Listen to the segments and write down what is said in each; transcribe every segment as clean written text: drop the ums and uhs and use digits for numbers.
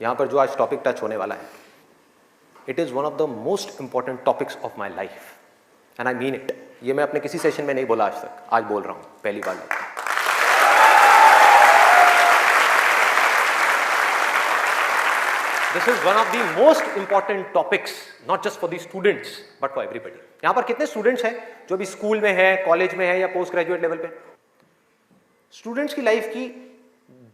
यहां पर जो आज टॉपिक टच होने वाला है, it is one of the most important topics of my life and I mean it. ये मैं अपने किसी सेशन में नहीं बोला आज तक, आज बोल रहा हूं पहली बार। This is one of the most important topics, not just for the students but for everybody. यहां पर कितने स्टूडेंट्स हैं जो भी स्कूल में है, कॉलेज में है या पोस्ट ग्रेजुएट लेवल पे? स्टूडेंट्स की लाइफ की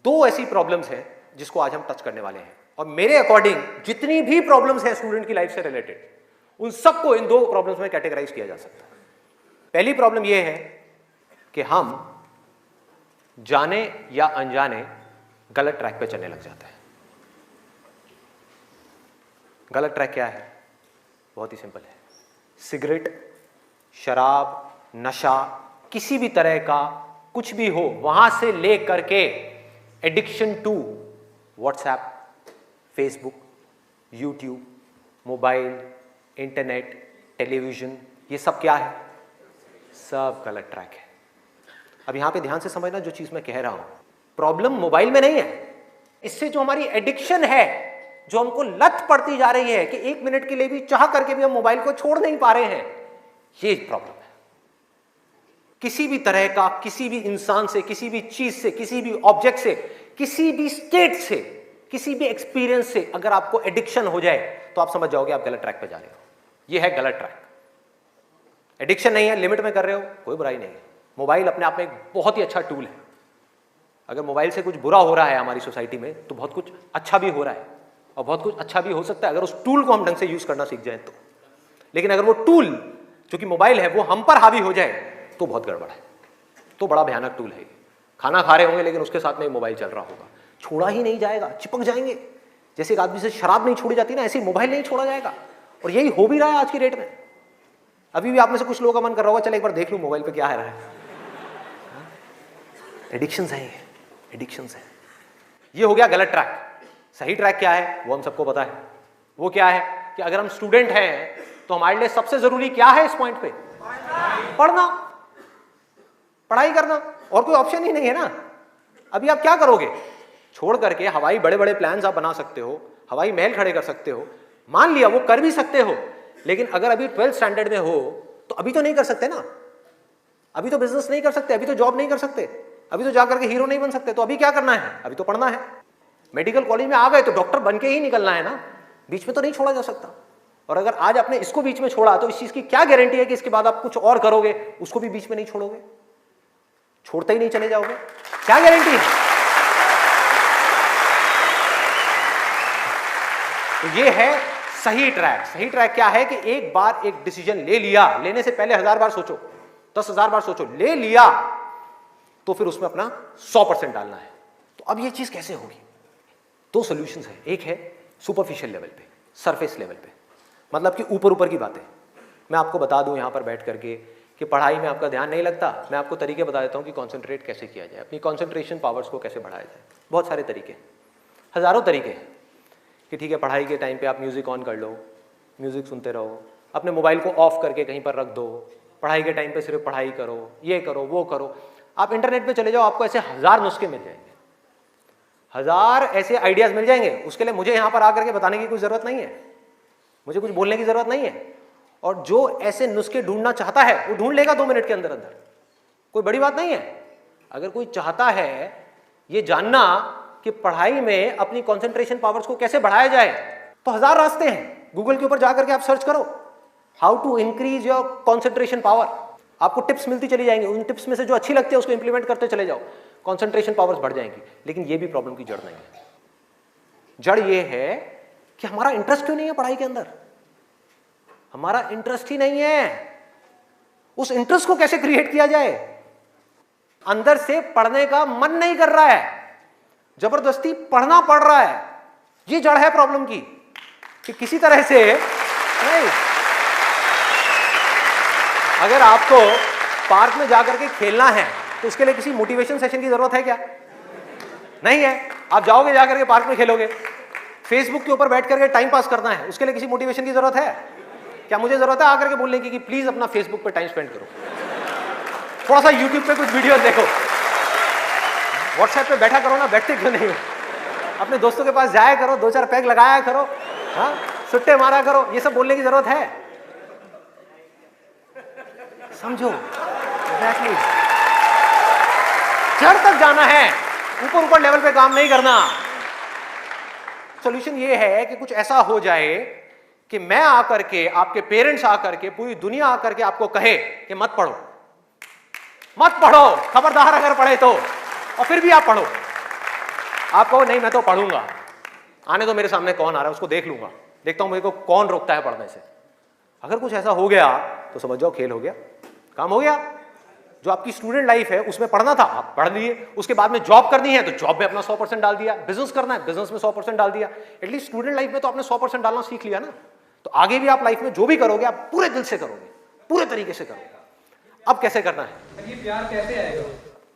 दो ऐसी प्रॉब्लम्स हैं जिसको आज हम टच करने वाले हैं, और मेरे अकॉर्डिंग जितनी भी प्रॉब्लम्स हैं स्टूडेंट की लाइफ से रिलेटेड, उन सबको इन दो प्रॉब्लम्स में कैटेगराइज किया जा सकता है। पहली प्रॉब्लम यह है कि हम जाने या अनजाने गलत ट्रैक पे चलने लग जाते हैं। गलत ट्रैक क्या है? बहुत ही सिंपल है। सिगरेट, शराब, नशा, किसी भी तरह का कुछ भी हो, वहां से ले करके addiction to WhatsApp, Facebook, YouTube, mobile, internet, television, ये सब क्या है? सब गलत ट्रैक है। अब यहां पे ध्यान से समझना जो चीज मैं कह रहा हूं। प्रॉब्लम मोबाइल में नहीं है, इससे जो हमारी एडिक्शन है, जो हमको लत पड़ती जा रही है कि एक मिनट के लिए भी चाह करके भी हम मोबाइल को छोड़ नहीं पा रहे हैं, ये प्रॉब्लम है। किसी भी तरह का, किसी भी इंसान से, किसी भी चीज से, किसी भी ऑब्जेक्ट से, किसी भी स्टेट से, किसी भी एक्सपीरियंस से अगर आपको एडिक्शन हो जाए तो आप समझ जाओगे आप गलत ट्रैक पे जा रहे हो। ये है गलत ट्रैक। एडिक्शन नहीं है, लिमिट में कर रहे हो, कोई बुराई नहीं है। मोबाइल अपने आप में एक बहुत ही अच्छा टूल है। अगर मोबाइल से कुछ बुरा हो रहा है हमारी सोसाइटी में, तो बहुत कुछ अच्छा भी हो रहा है और बहुत कुछ अच्छा भी हो सकता है अगर उस टूल को हम ढंग से यूज करना सीख जाए तो। लेकिन अगर वो टूल जो कि मोबाइल है वो हम पर हावी हो जाए तो बहुत गड़बड़ है, तो बड़ा भयानक टूल है। खाना खा रहे होंगे लेकिन उसके साथ में मोबाइल चल रहा होगा, छोड़ा ही नहीं जाएगा, चिपक जाएंगे। जैसे एक आदमी से शराब नहीं छोड़ी जाती ना, ऐसे मोबाइल नहीं छोड़ा जाएगा। और यही हो भी रहा है आज की डेट में। अभी भी आप में से कुछ लोगों का मन कर रहा होगा चल एक बार देख लूं मोबाइल पे क्या है रहा है। एडिक्शंस है, एडिक्शंस है। ये हो गया गलत ट्रैक। सही ट्रैक क्या है वो हम सबको पता है। वो क्या है कि अगर हम स्टूडेंट हैं तो हमारे लिए सबसे जरूरी क्या है इस पॉइंट पे? पढ़ना, पढ़ाई करना, और कोई ऑप्शन ही नहीं है ना। अभी आप क्या करोगे? छोड़ करके हवाई बड़े बड़े प्लान्स आप बना सकते हो, हवाई महल खड़े कर सकते हो, मान लिया वो कर भी सकते हो, लेकिन अगर अभी 12th स्टैंडर्ड में हो तो अभी तो नहीं कर सकते ना। अभी तो बिजनेस नहीं कर सकते, अभी तो जॉब नहीं कर सकते, अभी तो जाकर के हीरो नहीं बन सकते। तो अभी क्या करना है? अभी तो पढ़ना है। मेडिकल कॉलेज में आ गए तो डॉक्टर बन के ही निकलना है ना, बीच में तो नहीं छोड़ा जा सकता। और अगर आज आपने इसको बीच में छोड़ा तो इस चीज की क्या गारंटी है कि इसके बाद आप कुछ और करोगे, उसको भी बीच में नहीं छोड़ोगे, छोड़ते ही नहीं चले जाओगे? क्या गारंटी है? तो ये है सही ट्रैक। सही ट्रैक क्या है कि एक बार एक डिसीजन ले लिया, लेने से पहले 1000 बार सोचो, 10,000 बार सोचो, ले लिया तो फिर उसमें अपना 100% डालना है। तो अब ये चीज कैसे होगी? दो सॉल्यूशंस है। एक है सुपरफिशियल लेवल पे, सरफेस लेवल पे, मतलब कि ऊपर ऊपर की बातें। मैं आपको बता दूं यहां पर बैठ करके कि पढ़ाई में आपका ध्यान नहीं लगता, मैं आपको तरीके बता देता हूं कि कॉन्सेंट्रेट कैसे किया जाए, अपनी कॉन्सेंट्रेशन पावर्स को कैसे बढ़ाया जाए। बहुत सारे तरीके, हजारों तरीके हैं कि ठीक है पढ़ाई के टाइम पे आप म्यूजिक ऑन कर लो, म्यूजिक सुनते रहो, अपने मोबाइल को ऑफ करके कहीं पर रख दो, पढ़ाई के टाइम पे सिर्फ पढ़ाई करो, ये करो वो करो। आप इंटरनेट पे चले जाओ, आपको ऐसे 1000 नुस्खे मिल जाएंगे, 1000 ऐसे आइडियाज मिल जाएंगे। उसके लिए मुझे यहां पर आकर के बताने की कोई जरूरत नहीं है, मुझे कुछ बोलने की जरूरत नहीं है। और जो ऐसे नुस्खे ढूंढना चाहता है वो ढूंढ लेगा 2 मिनट के अंदर अंदर, कोई बड़ी बात नहीं है। अगर कोई चाहता है ये जानना कि पढ़ाई में अपनी कंसंट्रेशन पावर्स को कैसे बढ़ाया जाए, तो 1000 रास्ते हैं। गूगल के ऊपर जाकर के आप सर्च करो how to increase your concentration power, आपको टिप्स मिलती चली जाएंगी। उन टिप्स में से जो अच्छी लगती है उसको इंप्लीमेंट करते चले जाओ, कंसंट्रेशन पावर्स बढ़ जाएंगी। लेकिन ये भी प्रॉब्लम की जड़ नहीं है। जड़ ये है कि हमारा इंटरेस्ट क्यों नहीं है पढ़ाई के अंदर? हमारा इंटरेस्ट ही नहीं है। उस इंटरेस्ट को कैसे क्रिएट किया जाए? अंदर से पढ़ने का मन नहीं कर रहा है, जबरदस्ती पढ़ना पड़ रहा है। ये जड़ है प्रॉब्लम की कि किसी तरह से नहीं। अगर आपको पार्क में जाकर के खेलना है तो उसके लिए किसी मोटिवेशन सेशन की जरूरत है क्या? नहीं है। आप जाओगे जाकर के पार्क में खेलोगे। फेसबुक के ऊपर बैठ करके टाइम पास करना है, उसके लिए किसी मोटिवेशन की जरूरत है क्या? मुझे जरूरत है आकर के बोलने की कि प्लीज अपना फेसबुक पे टाइम स्पेंड करो, थोड़ा सा यूट्यूब पे कुछ वीडियो देखो, व्हाट्सएप पे बैठा करो ना, बैठते क्यों नहीं हो? अपने दोस्तों के पास जाया करो, 2-4 पैग लगाया करो, हाँ, सुट्टे मारा करो, ये सब बोलने की जरूरत है? समझो, एग्जैक्टली। जड़ तक जाना है, ऊपर ऊपर लेवल पे काम नहीं करना। सॉल्यूशन ये है कि कुछ ऐसा हो जाए कि मैं आकर के, आपके पेरेंट्स आकर के, पूरी दुनिया आकर के आपको कहे कि मत पढ़ो, मत पढ़ो, खबरदार अगर पढ़े तो, और फिर भी आप पढ़ो। आप कहो नहीं मैं तो पढ़ूंगा, आने तो मेरे सामने कौन आ रहा है उसको देख लूंगा, देखता हूं मेरे को कौन रोकता है पढ़ने से। अगर कुछ ऐसा हो गया तो समझ जाओ खेल हो गया, काम हो गया। जो आपकी स्टूडेंट लाइफ है उसमें पढ़ना था, आप पढ़ लिए, उसके बाद में जॉब करनी है तो जॉब में अपना 100% डाल दिया, बिजनेस करना है बिजनेस में 100% डाल दिया। एटलीस्ट स्टूडेंट लाइफ में तो आपने 100% डालना सीख लिया ना, तो आगे भी आप लाइफ में जो भी करोगे आप पूरे दिल से करोगे, पूरे तरीके से करोगे। अब कैसे करना है? ये प्यार कैसे आएगा?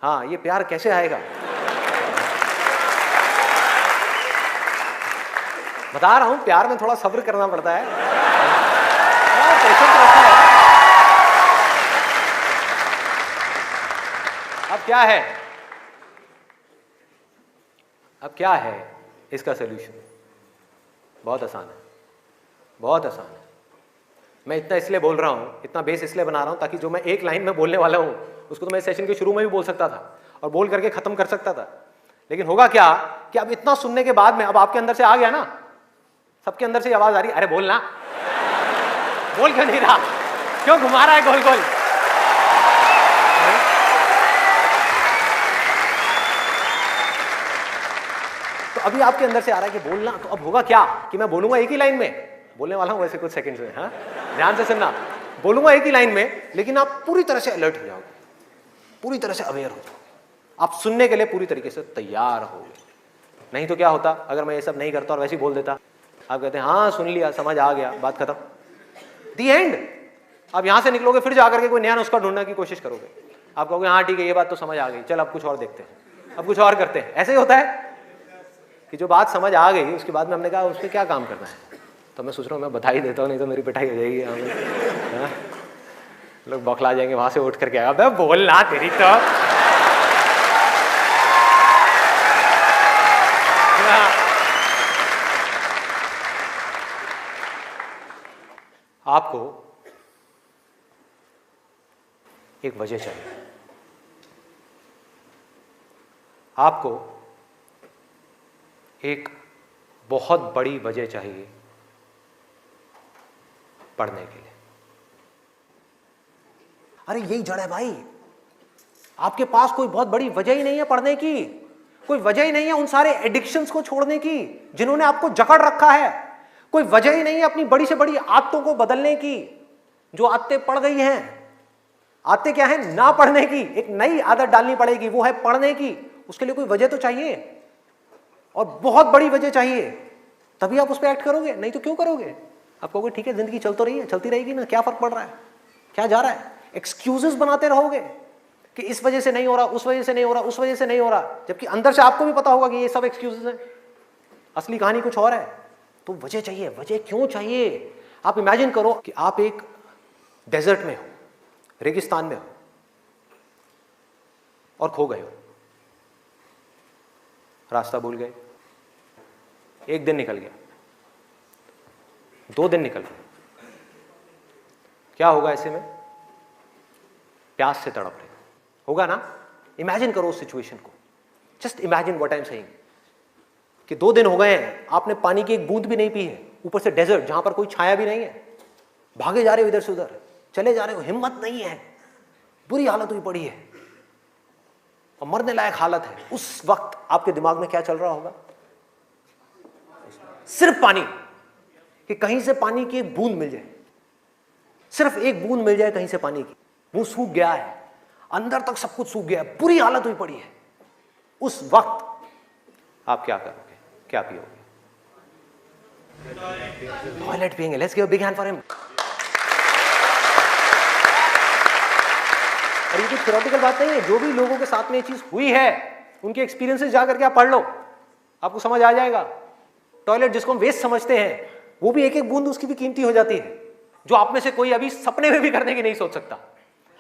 हाँ, ये प्यार कैसे आएगा? बता रहा हूं, प्यार में थोड़ा सब्र करना पड़ता है, पेशेंस रखना है। अब क्या है? अब क्या है इसका सलूशन? बहुत आसान है, बहुत आसान है। मैं इतना इसलिए बोल रहा हूं, इतना बेस इसलिए बना रहा हूं ताकि जो मैं एक लाइन में बोलने वाला हूं उसको तो मैं सेशन के शुरू में भी बोल सकता था और बोल करके खत्म कर सकता था। लेकिन होगा क्या कि अब इतना सुनने के बाद में अब आपके अंदर से आ गया ना, सबके अंदर से आवाज आ रही, अरे बोलना, बोल क्यों नहीं रहा, क्यों घुमा रहा है गोल गोल? तो अभी आपके अंदर से आ रहा है कि बोलना, तो अब होगा क्या कि मैं बोलूंगा एक ही लाइन में, बोलने वाला हूं वैसे कुछ सेकंड्स में, हाँ ध्यान से सुनना, बोलूंगा एक ही लाइन में, लेकिन आप पूरी तरह से अलर्ट हो जाओगे, पूरी तरह से अवेयर हो जाओगे, आप सुनने के लिए पूरी तरीके से तैयार होगे। नहीं तो क्या होता अगर मैं ये सब नहीं करता और वैसे ही बोल देता, आप कहते हैं हाँ सुन लिया, समझ आ गया, बात खत्म, दी एंड। अब यहां से निकलोगे फिर जाकर के कोई नया नुस्खा ढूंढने की कोशिश करोगे, आप कहोगे हाँ ठीक है ये बात तो समझ आ गई, चल अब कुछ और देखते हैं, अब कुछ और करते हैं। ऐसे ही होता है कि जो बात समझ आ गई उसके बाद में हमने कहा उसमें क्या काम करना है, तो मैं सोच रहा हूँ मैं बता ही देता हूँ, नहीं तो मेरी पिटाई हो जाएगी, हाँ? लोग बौखला जाएंगे वहां से उठ करके, अबे बोलना तेरी तो। आपको एक वजह चाहिए, आपको एक बहुत बड़ी वजह चाहिए पढ़ने के लिए। अरे यही जड़ है भाई, आपके पास कोई बहुत बड़ी वजह ही नहीं है पढ़ने की, कोई वजह ही नहीं है उन सारे एडिक्शंस को छोड़ने की जिन्होंने आपको जकड़ रखा है, कोई वजह ही नहीं है अपनी बड़ी से बड़ी आदतों को बदलने की, जो आदतें पड़ गई हैं। आदतें क्या है? ना पढ़ने की, एक नई आदत डालनी पड़ेगी, वो है पढ़ने की। उसके लिए कोई वजह तो चाहिए, और बहुत बड़ी वजह चाहिए, तभी आप उस पर एक्ट करोगे, नहीं तो क्यों करोगे? आप कहोगे ठीक है जिंदगी चल तो रही है, चलती रहेगी ना, क्या फर्क पड़ रहा है, क्या जा रहा है? एक्सक्यूजेस बनाते रहोगे कि इस वजह से नहीं हो रहा, उस वजह से नहीं हो रहा, उस वजह से नहीं हो रहा, जबकि अंदर से आपको भी पता होगा कि ये सब एक्सक्यूजेस हैं, असली कहानी कुछ और है। तो वजह चाहिए। वजह क्यों चाहिए? आप इमेजिन करो कि आप एक डेजर्ट में हो, रेगिस्तान में हो और खो गए हो, रास्ता भूल गए, एक दिन निकल गया, 2 दिन निकल गए, क्या होगा ऐसे में? प्यास से तड़प रहे होगा ना? इमेजिन करो उस सिचुएशन को, just imagine what I am saying कि 2 दिन हो गए हैं, आपने पानी की एक बूंद भी नहीं पी है, ऊपर से डेजर्ट जहां पर कोई छाया भी नहीं है, भागे जा रहे हो इधर से उधर, चले जा रहे हो, हिम्मत नहीं है, बुरी हालत हुई पड़ी है और मरने लायक हालत है। उस वक्त आपके दिमाग में क्या चल रहा होगा? सिर्फ पानी, कि कहीं से पानी की एक बूंद मिल जाए, सिर्फ एक बूंद मिल जाए कहीं से पानी की। मुंह सूख गया है, अंदर तक सब कुछ सूख गया है, बुरी हालत हुई पड़ी है। उस वक्त आप क्या करोगे? क्या पियोगे? टॉयलेट पिएंगे। Let's give a big hand for him. और ये कोई थ्योरेटिकल बात नहीं है, जो भी लोगों के साथ में ये चीज हुई है उनके एक्सपीरियंसेस जाकर के आप पढ़ लो, आपको समझ आ जाएगा। टॉयलेट जिसको हम वेस्ट समझते हैं, वो भी एक एक बूंद उसकी भी कीमती हो जाती है, जो आप में से कोई अभी सपने में भी करने की नहीं सोच सकता।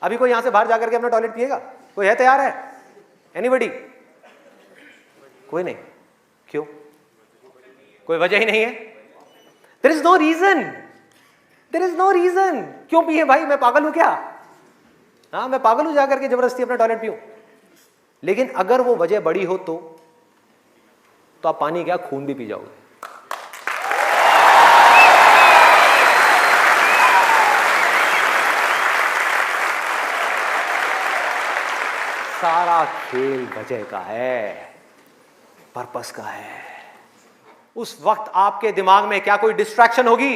अभी कोई यहां से बाहर जाकर के अपना टॉयलेट पिएगा? कोई है तैयार है? एनीबडी? कोई नहीं। क्यों? कोई वजह ही नहीं है। There is no reason, there is no reason. क्यों पिए भाई, मैं पागल हूं क्या? हाँ, मैं पागल हूं जाकर के जबरदस्ती अपना टॉयलेट पीऊं? लेकिन अगर वो वजह बड़ी हो तो आप पानी क्या, खून भी पी जाओगे। सारा खेल वजह का है, पर्पस का है। उस वक्त आपके दिमाग में क्या कोई डिस्ट्रैक्शन होगी?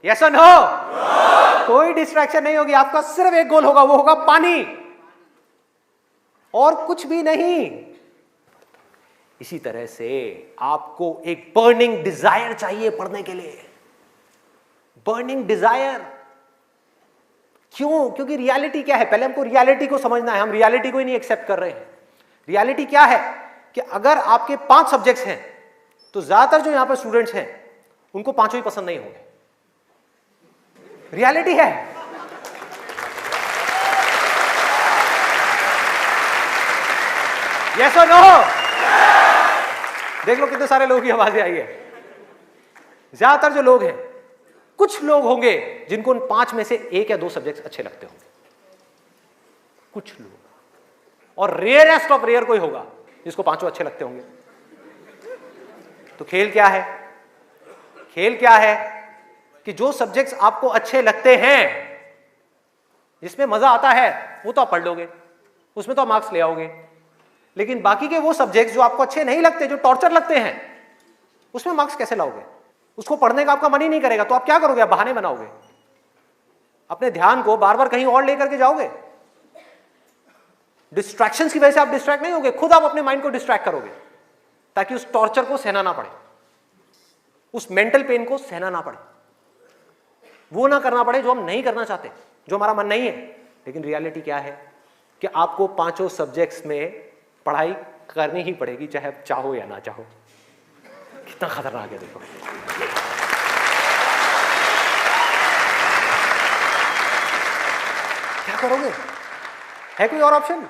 यस और नो? कोई डिस्ट्रैक्शन नहीं होगी। आपका सिर्फ एक गोल होगा, वो होगा पानी, और कुछ भी नहीं। इसी तरह से आपको एक बर्निंग डिजायर चाहिए पढ़ने के लिए। बर्निंग डिजायर क्यों? क्योंकि रियलिटी क्या है, पहले हमको रियलिटी को समझना है। हम रियलिटी को ही नहीं एक्सेप्ट कर रहे हैं। रियलिटी क्या है कि अगर आपके 5 सब्जेक्ट्स हैं तो ज्यादातर जो यहां पर स्टूडेंट्स हैं उनको 5 ही पसंद नहीं होंगे। रियलिटी है। यस और नो? देख लो कितने सारे लोगों की आवाजें आई है। ज्यादातर जो लोग हैं, कुछ लोग होंगे जिनको उन 5 में से 1 या 2 सब्जेक्ट्स अच्छे लगते होंगे, कुछ लोग, और रेयरेस्ट ऑफ रेयर कोई होगा जिसको 5 अच्छे लगते होंगे। तो खेल क्या है? खेल क्या है कि जो सब्जेक्ट्स आपको अच्छे लगते हैं, जिसमें मजा आता है, वो तो आप पढ़ लोगे, उसमें तो आप मार्क्स ले आओगे। लेकिन बाकी के वो सब्जेक्ट्स जो आपको अच्छे नहीं लगते, जो टॉर्चर लगते हैं, उसमें मार्क्स कैसे लाओगे? उसको पढ़ने का आपका मन ही नहीं करेगा, तो आप क्या करोगे? आप बहाने बनाओगे, अपने ध्यान को बार बार कहीं और लेकर के जाओगे। डिस्ट्रैक्शंस की वजह से आप डिस्ट्रैक्ट नहीं होगे, खुद आप अपने माइंड को डिस्ट्रैक्ट करोगे ताकि उस टॉर्चर को सहना ना पड़े, उस मेंटल पेन को सहना ना पड़े, वो ना करना पड़े जो हम नहीं करना चाहते, जो हमारा मन नहीं है। लेकिन रियलिटी क्या है कि आपको 5 सब्जेक्ट्स में पढ़ाई करनी ही पड़ेगी, चाहे आप चाहो या ना चाहो। कितना खतरनाक है देखो। क्या करोगे? है कोई और ऑप्शन?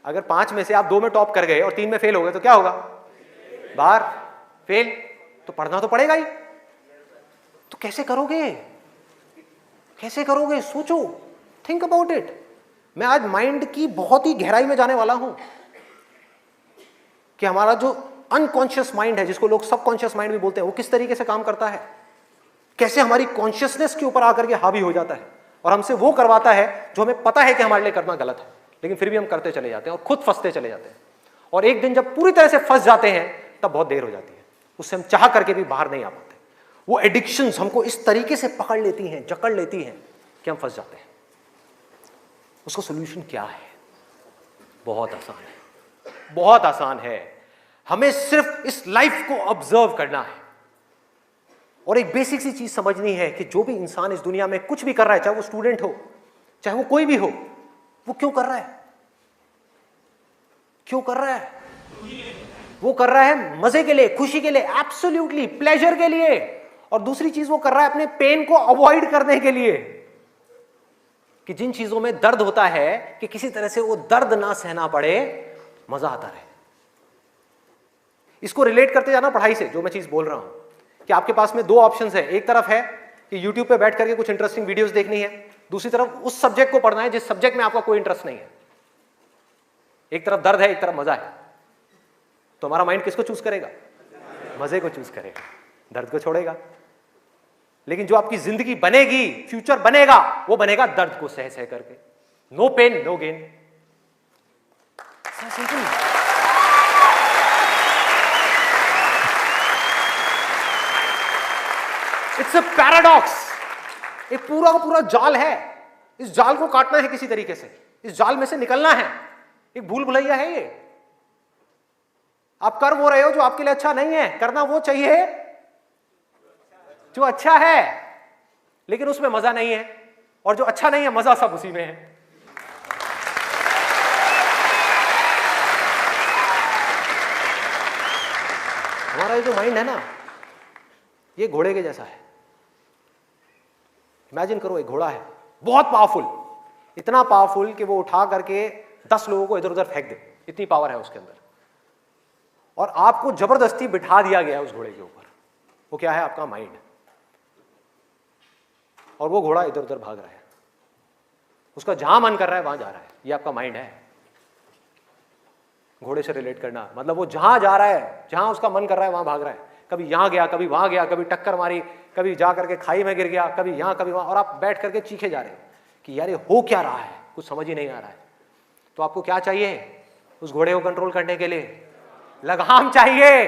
अगर 5 में से आप 2 में टॉप कर गए और 3 में फेल हो गए तो क्या होगा? बाहर, फेल। तो पढ़ना तो पड़ेगा ही। तो कैसे करोगे? कैसे करोगे? सोचो, थिंक अबाउट इट। मैं आज माइंड की बहुत ही गहराई में जाने वाला हूं कि हमारा जो अनकॉन्शियस माइंड है, जिसको लोग सबकॉन्शियस माइंड भी बोलते हैं, वो किस तरीके से काम करता है, कैसे हमारी कॉन्शियसनेस के ऊपर आकर के हावी हो जाता है और हमसे वो करवाता है जो हमें पता है कि हमारे लिए करना गलत है, लेकिन फिर भी हम करते चले जाते हैं और खुद फंसते चले जाते हैं। और एक दिन जब पूरी तरह से फंस जाते हैं तब बहुत देर हो जाती है, उससे हम चाह करके भी बाहर नहीं आ पाते। वो एडिक्शंस हमको इस तरीके से पकड़ लेती हैं, जकड़ लेती हैं कि हम फंस जाते हैं। उसका सोल्यूशन क्या है? बहुत आसान है, बहुत आसान है। हमें सिर्फ इस लाइफ को ऑब्जर्व करना है और एक बेसिक सी चीज समझनी है कि जो भी इंसान इस दुनिया में कुछ भी कर रहा है, चाहे वो स्टूडेंट हो, चाहे वो कोई भी हो, वो क्यों कर रहा है? क्यों कर रहा है? वो कर रहा है मजे के लिए, खुशी के लिए, एब्सोल्युटली प्लेजर के लिए। और दूसरी चीज वो कर रहा है अपने पेन को अवॉइड करने के लिए, कि जिन चीजों में दर्द होता है कि किसी तरह से वो दर्द ना सहना पड़े, मजा आता रहे। इसको रिलेट करते जाना पढ़ाई से, जो मैं चीज बोल रहा हूं कि आपके पास में 2 ऑप्शंस है। एक तरफ है कि YouTube पे बैठ करके कुछ इंटरेस्टिंग वीडियोस देखनी है, दूसरी तरफ उस सब्जेक्ट को पढ़ना है जिस सब्जेक्ट में आपका कोई इंटरेस्ट नहीं है। एक तरफ दर्द है, एक तरफ मजा है, तो हमारा माइंड किसको चूज करेगा? मजे को चूज करेगा, दर्द को छोड़ेगा। लेकिन जो आपकी जिंदगी बनेगी, फ्यूचर बनेगा, वो बनेगा दर्द को सह सह करके। No pain no gain. It's a paradox. एक पूरा का पूरा जाल है, इस जाल को काटना है किसी तरीके से, इस जाल में से निकलना है। एक भूल भुलैया है ये। आप कर वो रहे हो जो आपके लिए अच्छा नहीं है, करना वो चाहिए जो अच्छा है, लेकिन उसमें मजा नहीं है, और जो अच्छा नहीं है मजा सब उसी में है। हमारा ये जो माइंड है ना, ये घोड़े के जैसा है। इमेजिन करो, एक घोड़ा है बहुत पावरफुल, इतना पावरफुल कि वो उठा करके 10 लोगों को इधर उधर फेंक दे, इतनी पावर है उसके अंदर। और आपको जबरदस्ती बिठा दिया गया है उस घोड़े के ऊपर। वो क्या है? आपका माइंड। और वो घोड़ा इधर उधर भाग रहा है, उसका जहां मन कर रहा है वहां जा रहा है। ये आपका माइंड है। घोड़े से रिलेट करना मतलब वो जहां जा रहा है, जहां उसका मन कर रहा है वहां भाग रहा है। कभी यहां गया, कभी वहां गया, कभी टक्कर मारी, कभी जा करके खाई में गिर गया, कभी यहां कभी वहां, और आप बैठ करके चीखे जा रहे हैं कि यार ये हो क्या रहा है, कुछ समझ ही नहीं आ रहा है। तो आपको क्या चाहिए उस घोड़े को कंट्रोल करने के लिए? लगाम चाहिए।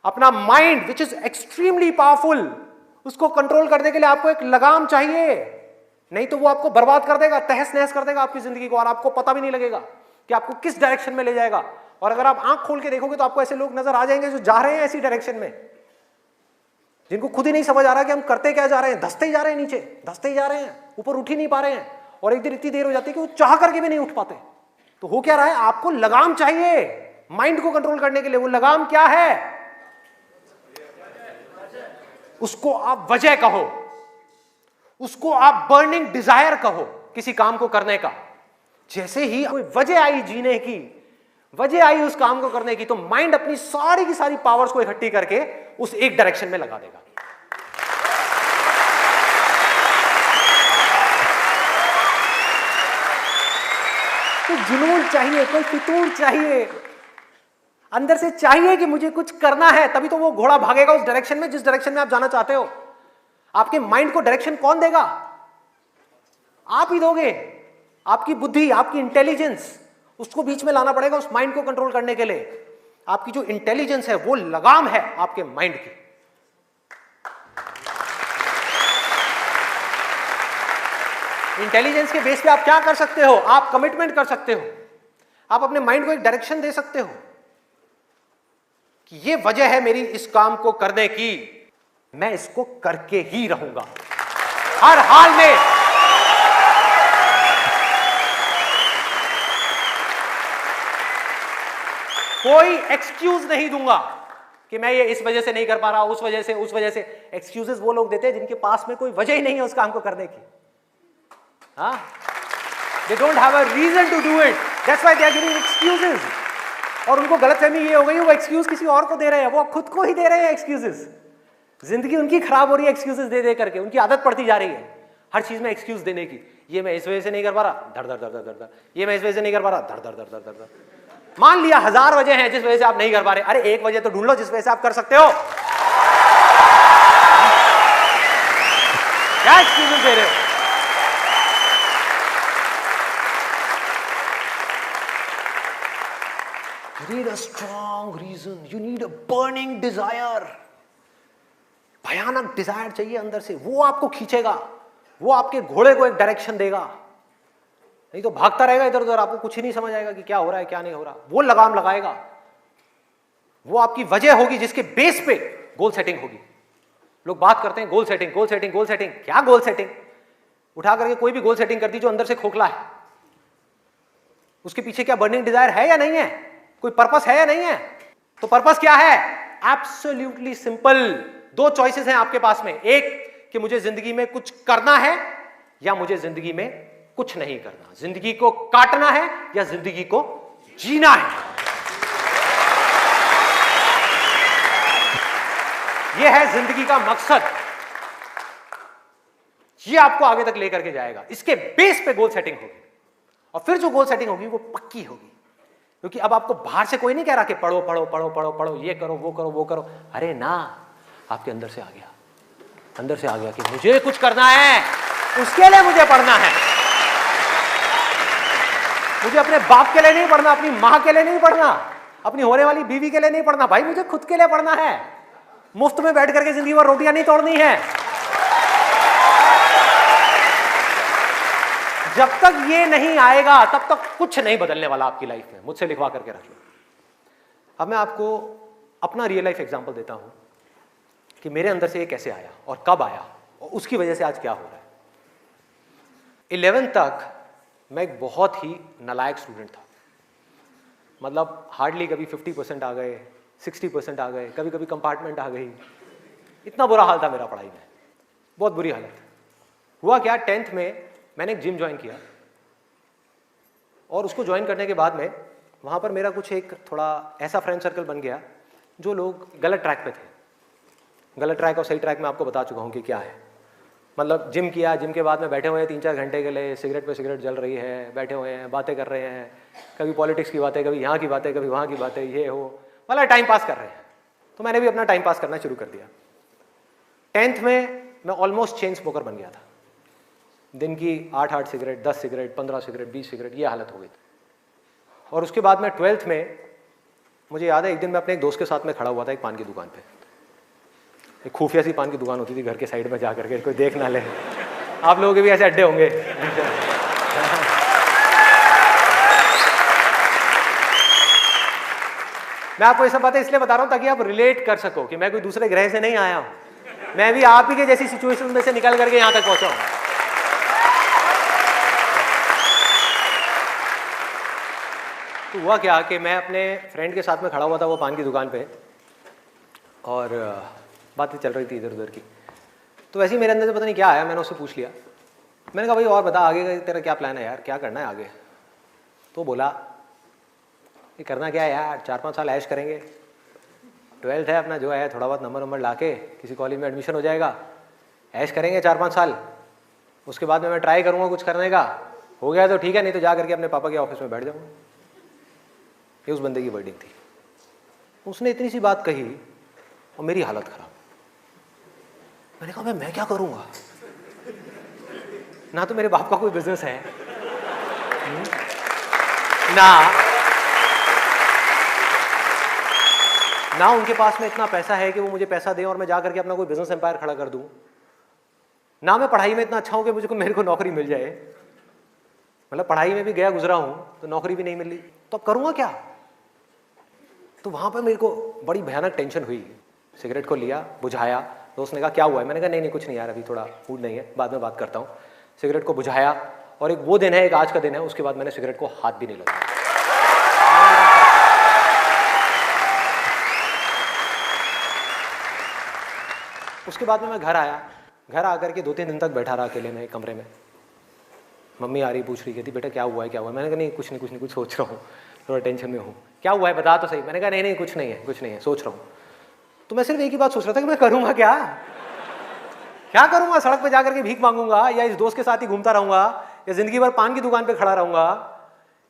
अपना mind which is extremely powerful, उसको कंट्रोल करने के लिए आपको एक लगाम चाहिए। नहीं तो वो आपको बर्बाद कर देगा, तहस नहस कर देगा आपकी जिंदगी को, और आपको पता भी नहीं लगेगा कि आपको किस डायरेक्शन में ले जाएगा। और अगर आप आंख खोल के देखोगे तो आपको ऐसे लोग नजर आ जाएंगे जो जा रहे हैं ऐसी डायरेक्शन में, जिनको खुद ही नहीं समझ आ रहा कि हम करते क्या जा रहे हैं, धंसते ही जा रहे हैं, नीचे धंसते ही जा रहे हैं, ऊपर उठ ही नहीं पा रहे हैं। और एक दिन इतनी देर हो जाती है कि वो चाह करके भी नहीं उठ पाते। तो हो क्या रहा है? आपको लगाम चाहिए माइंड को कंट्रोल करने के लिए। वो लगाम क्या है? उसको आप वजह कहो, उसको आप बर्निंग डिजायर कहो किसी काम को करने का। जैसे ही कोई वजह आई जीने की, वजह आई उस काम को करने की, तो माइंड अपनी सारी की सारी पावर्स को इकट्ठी करके उस एक डायरेक्शन में लगा देगा। तो जुनून चाहिए, कोई फितूर चाहिए, अंदर से चाहिए कि मुझे कुछ करना है, तभी तो वो घोड़ा भागेगा उस डायरेक्शन में जिस डायरेक्शन में आप जाना चाहते हो। आपके माइंड को डायरेक्शन कौन देगा? आप ही दोगे। आपकी बुद्धि, आपकी इंटेलिजेंस, उसको बीच में लाना पड़ेगा उस माइंड को कंट्रोल करने के लिए। आपकी जो इंटेलिजेंस है वो लगाम है आपके माइंड की। इंटेलिजेंस के बेस पे आप क्या कर सकते हो? आप कमिटमेंट कर सकते हो, आप अपने माइंड को एक डायरेक्शन दे सकते हो कि ये वजह है मेरी इस काम को करने की, मैं इसको करके ही रहूंगा हर हाल में। कोई एक्सक्यूज नहीं दूंगा कि मैं ये इस वजह से नहीं कर पा रहा, उस वजह से। एक्सक्यूजेस वो लोग देते हैं जिनके पास में कोई वजह ही नहीं है उस काम को करने की। They don't have a reason to do it. That's why they are giving excuses. और उनको गलतफहमी ये हो गई, वो एक्सक्यूज किसी और को दे रहे हैं, वो खुद को ही दे रहे हैं एक्सक्यूजेस। जिंदगी उनकी खराब हो रही है एक्सक्यूजेस दे दे करके, उनकी आदत पड़ती जा रही है हर चीज में एक्सक्यूज देने की। ये मैं इस वजह से नहीं कर पा रहा, धड़ धड़ धड़ धड़ धड़, ये मैं इस वजह से नहीं कर पा रहा, धड़ धड़ धड़ धड़ धड़। मान लिया 1000 वजह हैं जिस वजह से आप नहीं कर पा रहे, अरे एक वजह तो ढूंढ लो जिस वजह से आप कर सकते हो। क्या एक्सक्यूजेस दे रहे हो? You need a strong reason. You need a burning desire. भयानक डिजायर चाहिए अंदर से, वो आपको खींचेगा, वो आपके घोड़े को एक डायरेक्शन देगा। नहीं तो भागता रहेगा इधर उधर, आपको कुछ ही नहीं समझ आएगा कि क्या हो रहा है क्या नहीं हो रहा। वो लगाम लगाएगा, वो आपकी वजह होगी जिसके बेस पे गोल सेटिंग होगी। लोग बात करते हैं goal setting, goal setting, goal setting. क्या गोल सेटिंग? उठा करके कोई भी गोल सेटिंग कर दी जो अंदर से खोखला है, उसके पीछे क्या बर्निंग डिजायर है या नहीं है? कोई पर्पस है या नहीं है? तो पर्पस क्या है? Absolutely simple. 2 चॉइसेस हैं आपके पास में, एक कि मुझे जिंदगी में कुछ करना है या मुझे जिंदगी में कुछ नहीं करना। जिंदगी को काटना है या जिंदगी को जीना है। यह है जिंदगी का मकसद। यह आपको आगे तक लेकर के जाएगा। इसके बेस पे गोल सेटिंग होगी, और फिर जो गोल सेटिंग होगी वो पक्की होगी। क्योंकि अब आपको बाहर से कोई नहीं कह रहा कि पढ़ो पढ़ो पढ़ो पढ़ो पढ़ो, ये करो वो करो वो करो। अरे ना, आपके अंदर से आ गया, अंदर से आ गया कि मुझे कुछ करना है, उसके लिए मुझे पढ़ना है। मुझे अपने बाप के लिए नहीं पढ़ना, अपनी मां के लिए नहीं पढ़ना, अपनी होने वाली बीवी के लिए नहीं पढ़ना, भाई मुझे खुद के लिए पढ़ना है। मुफ्त में बैठ करके जिंदगी भर रोटियां नहीं तोड़नी है। जब तक ये नहीं आएगा तब तक कुछ नहीं बदलने वाला आपकी लाइफ में। मुझसे लिखवा करके रख लो। अब मैं आपको अपना रियल लाइफ एग्जांपल देता हूं कि मेरे अंदर से ये कैसे आया और कब आया और उसकी वजह से आज क्या हो रहा है। 11th तक मैं एक बहुत ही नालायक स्टूडेंट था। मतलब हार्डली कभी 50% आ गए, 60% आ गए, कभी कभी कंपार्टमेंट आ गई। इतना बुरा हाल था मेरा पढ़ाई में, बहुत बुरी हालत। हुआ क्या, 10th में मैंने एक जिम ज्वाइन किया, और उसको ज्वाइन करने के बाद में वहाँ पर मेरा कुछ एक थोड़ा ऐसा फ्रेंड सर्कल बन गया जो लोग गलत ट्रैक पे थे। गलत ट्रैक और सही ट्रैक में आपको बता चुका हूँ कि क्या है। मतलब जिम किया, जिम के बाद में बैठे हुए हैं 3-4 घंटे के लिए, सिगरेट पे सिगरेट जल रही है, बैठे हुए हैं, बातें कर रहे हैं, कभी पॉलिटिक्स की बातें, कभी यहाँ की बातें, कभी वहाँ की बातें, ये हो, मतलब टाइम पास कर रहे हैं। तो मैंने भी अपना टाइम पास करना शुरू कर दिया। 10th में मैं ऑलमोस्ट चेन स्मोकर बन गया था। दिन की 8-8 सिगरेट, 10 सिगरेट, 15 सिगरेट, 20 सिगरेट, ये हालत हो गई थी। और उसके बाद में 12th में मुझे याद है, एक दिन मैं अपने एक दोस्त के साथ में खड़ा हुआ था एक पान की दुकान पे। एक खुफिया सी पान की दुकान होती थी घर के साइड में, जा करके कोई देख ना ले। आप लोगों के भी ऐसे अड्डे होंगे। मैं आपको ये सब बातें इसलिए बता रहा हूं ताकि आप रिलेट कर सको कि मैं कोई दूसरे ग्रह से नहीं आया हूं। मैं भी आप ही के जैसी सिचुएशन में से निकल करके यहां तक पहुंचा हूं। तो हुआ क्या कि मैं अपने फ्रेंड के साथ में खड़ा हुआ था वो पान की दुकान पे, और बातें चल रही थी इधर उधर की। तो वैसे ही मेरे अंदर से पता नहीं क्या आया, मैंने उससे पूछ लिया। मैंने कहा भाई और बता आगे का तेरा क्या प्लान है यार, क्या करना है आगे? तो बोला ये करना क्या है यार, 4-5 साल ऐश करेंगे, 12th है अपना, जो है थोड़ा बहुत नंबर ला के किसी कॉलेज में एडमिशन हो जाएगा, ऐश करेंगे 4-5 साल, उसके बाद में मैं ट्राई करूँगा कुछ करने का, हो गया तो ठीक है, नहीं तो जा करके अपने पापा के ऑफिस में बैठ जाऊँगा। ये उस बंदे की वर्डिंग थी। उसने इतनी सी बात कही और मेरी हालत खराब। मैंने कहा मैं क्या करूँगा? ना तो मेरे बाप का कोई बिजनेस है, ना उनके पास में इतना पैसा है कि वो मुझे पैसा दें और मैं जा करके अपना कोई बिजनेस एम्पायर खड़ा कर दूं, ना मैं पढ़ाई में इतना अच्छा हूं कि मेरे को नौकरी मिल जाए। मतलब पढ़ाई में भी गया गुजरा हूं तो नौकरी भी नहीं मिली, तो अब करूंगा क्या? तो वहां पर मेरे को बड़ी भयानक टेंशन हुई। सिगरेट को लिया, बुझाया। दोस्त ने कहा क्या हुआ है? मैंने कहा नहीं कुछ नहीं यार, अभी थोड़ा मूड नहीं है, बाद में बात करता हूँ। सिगरेट को बुझाया, और एक वो दिन है, एक आज का दिन है, उसके बाद मैंने सिगरेट को हाथ भी नहीं लगाया। उसके बाद में मैं घर आया। घर आकर के 2-3 दिन तक बैठा रहा अकेले में एक कमरे में। मम्मी आ रही, पूछ रही, कहती बेटा क्या हुआ है, क्या हुआ है? मैंने कहा नहीं कुछ नहीं, कुछ सोच रहा हूँ, थोड़ा टेंशन में हूँ। क्या हुआ है बता तो सही। मैंने कहा नहीं कुछ नहीं है, सोच रहा हूँ। तो मैं सिर्फ एक ही बात सोच रहा था कि मैं करूँगा क्या करूँगा? सड़क पर जाकर के भीख मांगूंगा, या इस दोस्त के साथ ही घूमता रहूँगा, या जिंदगी भर पान की दुकान पर खड़ा रहूँगा,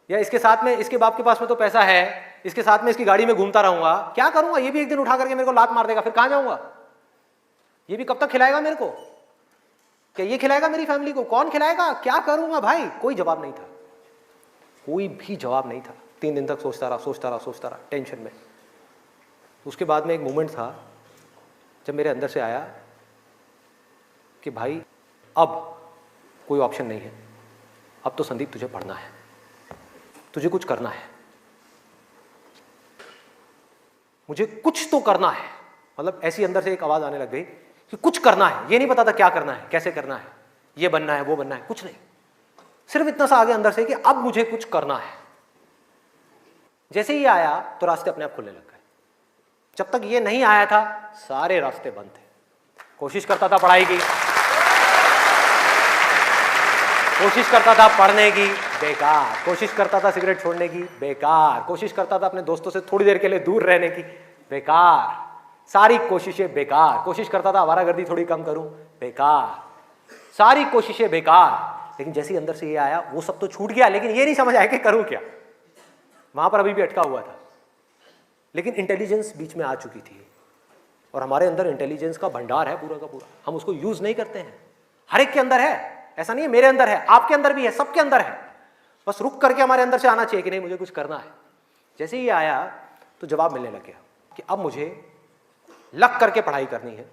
या इसके साथ में, इसके बाप के पास में तो पैसा है, इसके साथ में इसकी गाड़ी में घूमता रहूँगा? क्या करूँगा? ये भी एक दिन उठा करके मेरे को लात मार देगा, फिर कहाँ जाऊँगा? ये भी कब तक खिलाएगा मेरे को? क्या ये खिलाएगा मेरी फैमिली को? कौन खिलाएगा? क्या करूंगा भाई? कोई जवाब नहीं था, कोई भी जवाब नहीं था। 3 दिन तक सोचता रहा टेंशन में। उसके बाद में एक मोमेंट था जब मेरे अंदर से आया कि भाई अब कोई ऑप्शन नहीं है, अब तो संदीप तुझे पढ़ना है, तुझे कुछ करना है, मुझे कुछ तो करना है। मतलब ऐसी अंदर से एक आवाज आने लग गई कि कुछ करना है। ये नहीं पता था क्या करना है, कैसे करना है, ये बनना है, वो बनना है, कुछ नहीं। सिर्फ इतना सा आगे अंदर से कि अब मुझे कुछ करना है। जैसे ही आया तो रास्ते अपने आप खुलने लग गए। जब तक ये नहीं आया था सारे रास्ते बंद थे। कोशिश करता था पढ़ाई की, कोशिश करता था पढ़ने की, बेकार। कोशिश करता था सिगरेट छोड़ने की, बेकार। कोशिश करता था अपने दोस्तों से थोड़ी देर के लिए दूर रहने की, बेकार। सारी कोशिशें बेकार। कोशिश करता था आवारागर्दी थोड़ी कम करूं, बेकार। सारी कोशिशें बेकार। लेकिन जैसे ही अंदर से ये आया वो सब तो छूट गया, लेकिन ये नहीं समझ आया कि करूं क्या। वहां पर अभी भी अटका हुआ था। लेकिन इंटेलिजेंस बीच में आ चुकी थी, और हमारे अंदर इंटेलिजेंस का भंडार है पूरा का पूरा। हम उसको यूज नहीं करते हैं। हर एक के अंदर है, ऐसा नहीं है मेरे अंदर है, आपके अंदर भी है, सबके अंदर है। बस रुक करके हमारे अंदर से आना चाहिए कि नहीं मुझे कुछ करना है। जैसे ही आया तो जवाब मिलने लग गया कि अब मुझे लग करके पढ़ाई करनी है,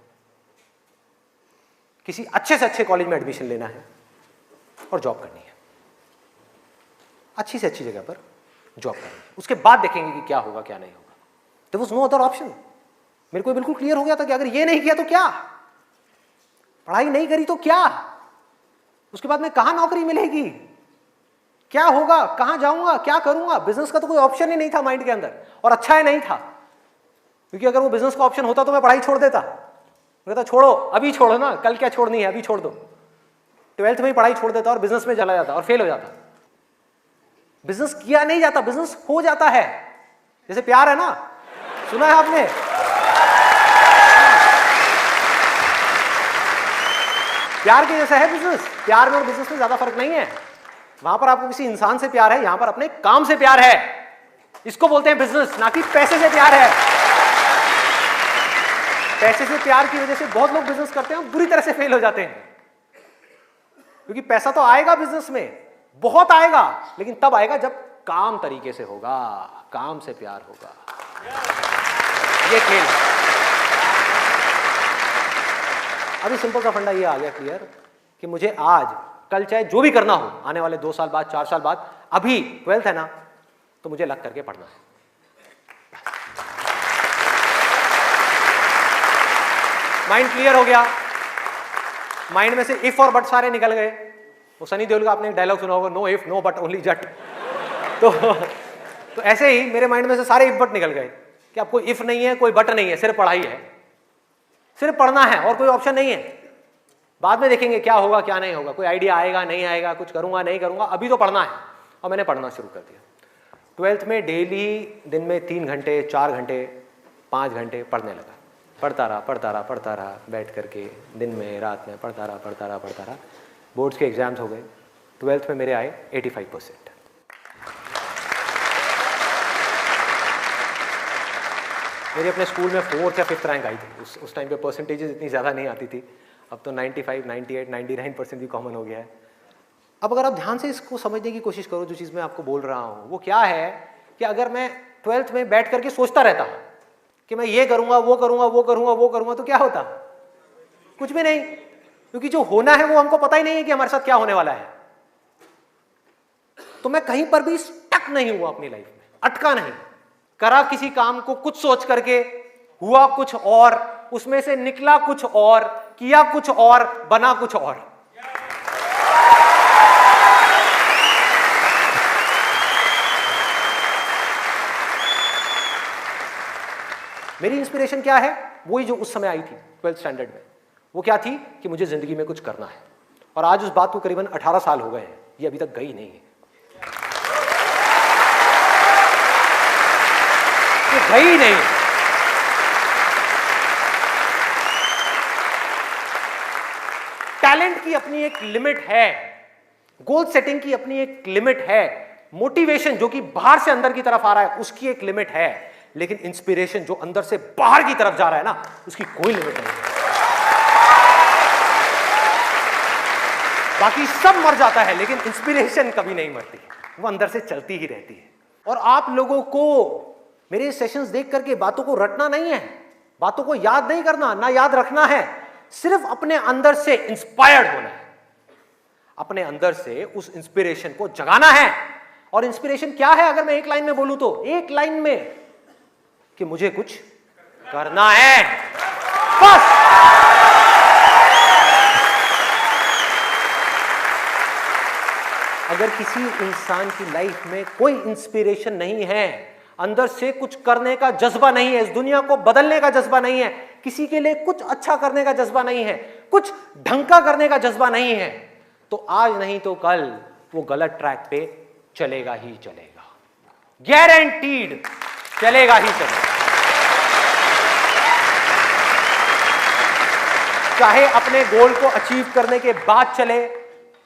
किसी अच्छे से अच्छे कॉलेज में एडमिशन लेना है और जॉब करनी है, अच्छी से अच्छी जगह पर जॉब करनी है। उसके बाद देखेंगे कि क्या होगा क्या नहीं होगा। There was no other option. मेरे को बिल्कुल क्लियर हो गया था कि अगर ये नहीं किया तो क्या, पढ़ाई नहीं करी तो क्या, उसके बाद में कहां नौकरी मिलेगी, क्या होगा, कहां जाऊंगा, क्या करूंगा। बिजनेस का तो कोई ऑप्शन ही नहीं था माइंड के अंदर, और अच्छा है नहीं था, क्योंकि अगर वो बिजनेस का ऑप्शन होता तो मैं पढ़ाई छोड़ देता। मैं कहता छोड़ो, अभी छोड़ो ना, कल क्या छोड़नी है, अभी छोड़ दो। 12th में ही पढ़ाई छोड़ देता और बिजनेस में चला जाता और फेल हो जाता। बिजनेस किया नहीं जाता, बिजनेस हो जाता है। जैसे प्यार है ना, सुना है आपने? प्यार के जैसा है बिजनेस। प्यार में और बिजनेस में ज्यादा फर्क नहीं है। वहां पर आपको किसी इंसान से प्यार है, यहां पर अपने काम से प्यार है। इसको बोलते हैं बिजनेस, ना कि पैसे से प्यार है। पैसे से प्यार की वजह से बहुत लोग बिजनेस करते हैं और बुरी तरह से फेल हो जाते हैं, क्योंकि पैसा तो आएगा बिजनेस में, बहुत आएगा, लेकिन तब आएगा जब काम तरीके से होगा, काम से प्यार होगा। ये खेल है। अभी सिंपल सा फंडा ये आ गया क्लियर कि मुझे आज कल चाहे जो भी करना हो, आने वाले 2 साल बाद, 4 साल बाद, अभी 12th है ना, तो मुझे लग करके पढ़ना है। माइंड क्लियर हो गया, माइंड में से इफ और बट सारे निकल गए। वो सनी देओल का आपने एक डायलॉग सुना होगा, no if no but only Jatt. तो ऐसे ही मेरे माइंड में से सारे इफ बट निकल गए कि अब कोई इफ नहीं है, कोई बट नहीं है, सिर्फ पढ़ाई है, सिर्फ पढ़ना है और कोई ऑप्शन नहीं है। बाद में देखेंगे क्या होगा क्या नहीं होगा, कोई आइडिया आएगा नहीं आएगा, कुछ करूंगा नहीं करूंगा, अभी तो पढ़ना है। और मैंने पढ़ना शुरू कर दिया। 12th में डेली दिन में 3 घंटे 4 घंटे 5 घंटे पढ़ने लगा। पढ़ता रहा बैठ करके, दिन में रात में पढ़ता रहा। बोर्ड्स के एग्जाम्स हो गए। 12th में मेरे आए 85%। मेरी अपने स्कूल में 4th या 5th रैंक आई थी। उस टाइम पे परसेंटेजेस इतनी ज़्यादा नहीं आती थी। अब तो 95, 98, 99% भी कॉमन हो गया है। अब अगर आप ध्यान से इसको समझने की कोशिश करो, जो चीज़ मैं आपको बोल रहा हूँ वो क्या है कि अगर मैं 12th में बैठ करके सोचता रहता कि मैं ये करूँगा वो करूँगा, तो क्या होता? कुछ भी नहीं, क्योंकि जो होना है वो हमको पता ही नहीं है कि हमारे साथ क्या होने वाला है। तो मैं कहीं पर भी स्टक नहीं हुआ अपनी लाइफ में, अटका नहीं, करा किसी काम को कुछ सोच करके, हुआ कुछ और, उसमें से निकला कुछ और, किया कुछ और, बना कुछ और। मेरी इंस्पिरेशन क्या है? वही जो उस समय आई थी 12th स्टैंडर्ड में। वो क्या थी कि मुझे जिंदगी में कुछ करना है। और आज उस बात को करीबन 18 साल हो गए हैं, ये अभी तक गई नहीं है, ये गई नहीं। टैलेंट की अपनी एक लिमिट है, गोल सेटिंग की अपनी एक लिमिट है, मोटिवेशन जो कि बाहर से अंदर की तरफ आ रहा है उसकी एक लिमिट है, लेकिन इंस्पिरेशन जो अंदर से बाहर की तरफ जा रहा है ना, उसकी कोई लिमिट नहीं है। बाकी सब मर जाता है, लेकिन इंस्पिरेशन कभी नहीं मरती, वो अंदर से चलती ही रहती है। और आप लोगों को मेरे सेशंस देख करके बातों को रटना नहीं है, बातों को याद नहीं करना, ना याद रखना है, सिर्फ अपने अंदर से इंस्पायर्ड होना है, अपने अंदर से उस इंस्पिरेशन को जगाना है। और इंस्पिरेशन क्या है अगर मैं एक लाइन में बोलूं तो, एक लाइन में कि मुझे कुछ करना है, बस। अगर किसी इंसान की लाइफ में कोई इंस्पिरेशन नहीं है, अंदर से कुछ करने का जज्बा नहीं है, इस दुनिया को बदलने का जज्बा नहीं है, किसी के लिए कुछ अच्छा करने का जज्बा नहीं है, कुछ ढंग का करने का जज्बा नहीं है, तो आज नहीं तो कल वो गलत ट्रैक पे चलेगा ही चलेगा, गारंटीड चलेगा ही चलेगा। चाहे अपने गोल को अचीव करने के बाद चले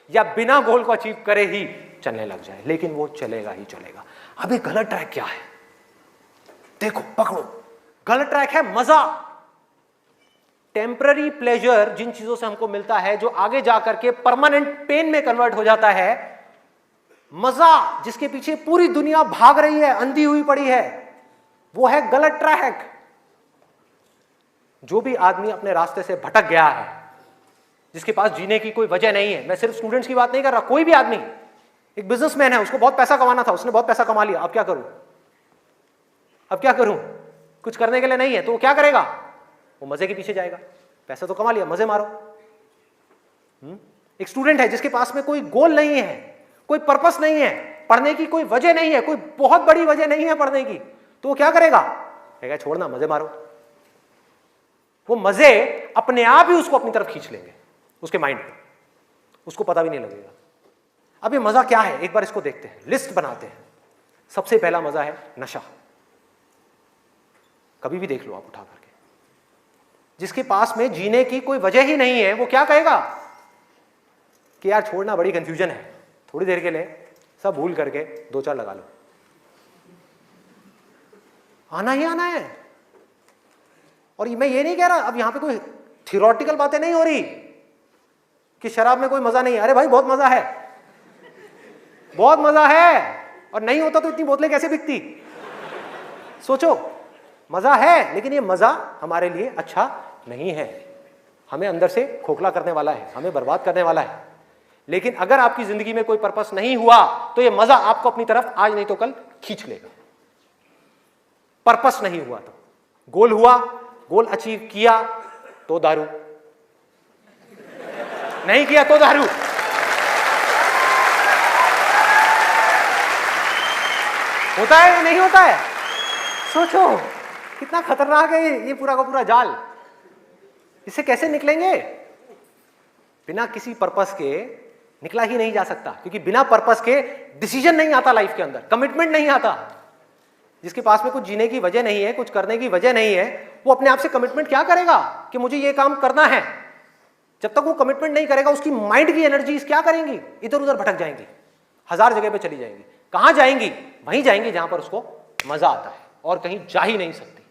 या बिना गोल को अचीव करे ही चलने लग जाए, लेकिन वो चलेगा ही चलेगा। अभी गलत ट्रैक क्या है देखो, पकड़ो। गलत ट्रैक है मजा, टेम्पररी प्लेजर, जिन चीजों से हमको मिलता है जो आगे जाकर के परमानेंट पेन में कन्वर्ट हो जाता है। मजा जिसके पीछे पूरी दुनिया भाग रही है, अंधी हुई पड़ी है, वो है गलत ट्रैक। जो भी आदमी अपने रास्ते से भटक गया है, जिसके पास जीने की कोई वजह नहीं है, मैं सिर्फ स्टूडेंट्स की बात नहीं कर रहा, कोई भी आदमी, एक बिजनेसमैन है, उसको बहुत पैसा कमाना था, उसने बहुत पैसा कमा लिया, अब क्या करूं, अब क्या करूं, कुछ करने के लिए नहीं है, तो वो क्या करेगा? वो मजे के पीछे जाएगा। पैसा तो कमा लिया, मजे मारो। एक स्टूडेंट है जिसके पास में कोई गोल नहीं है, कोई पर्पस नहीं है, पढ़ने की कोई वजह नहीं है, कोई बहुत बड़ी वजह नहीं है पढ़ने की, तो वो क्या करेगा? कहेगा छोड़ना, मजे मारो। वो मजे अपने आप ही उसको अपनी तरफ खींच लेंगे, उसके माइंड पे, उसको पता भी नहीं लगेगा। अब ये मजा क्या है, एक बार इसको देखते हैं, लिस्ट बनाते हैं। सबसे पहला मजा है नशा। कभी भी देख लो आप उठा करके, जिसके पास में जीने की कोई वजह ही नहीं है, वो क्या कहेगा कि यार छोड़ना, बड़ी कंफ्यूजन है, थोड़ी देर के लिए सब भूल करके 2-4 लगा लो। आना ही आना है। और मैं ये नहीं कह रहा, अब यहां पे कोई थियोरेटिकल बातें नहीं हो रही कि शराब में कोई मजा नहीं है। अरे भाई बहुत मजा है, बहुत मजा है। और नहीं होता तो इतनी बोतलें कैसे बिकती? सोचो, मजा है, लेकिन ये मजा हमारे लिए अच्छा नहीं है, हमें अंदर से खोखला करने वाला है, हमें बर्बाद करने वाला है। लेकिन अगर आपकी जिंदगी में कोई पर्पस नहीं हुआ तो ये मजा आपको अपनी तरफ आज नहीं तो कल खींच लेगा। पर्पस नहीं हुआ तो, गोल हुआ, गोल अचीव किया तो दारू, नहीं किया तो दारू। होता है या नहीं होता है? सोचो कितना खतरनाक है ये पूरा का पूरा जाल। इससे कैसे निकलेंगे? बिना किसी पर्पस के निकला ही नहीं जा सकता, क्योंकि बिना पर्पस के डिसीजन नहीं आता लाइफ के अंदर, कमिटमेंट नहीं आता। जिसके पास में कुछ जीने की वजह नहीं है, कुछ करने की वजह नहीं है, वो अपने आप से कमिटमेंट क्या करेगा कि मुझे ये काम करना है? जब तक वो कमिटमेंट नहीं करेगा, उसकी माइंड की एनर्जीज क्या करेंगी? इधर उधर भटक जाएंगी, 1000 जगह पे चली जाएंगी। कहां जाएंगी? वहीं जाएंगी जहां पर उसको मजा आता है, और कहीं जा ही नहीं सकती।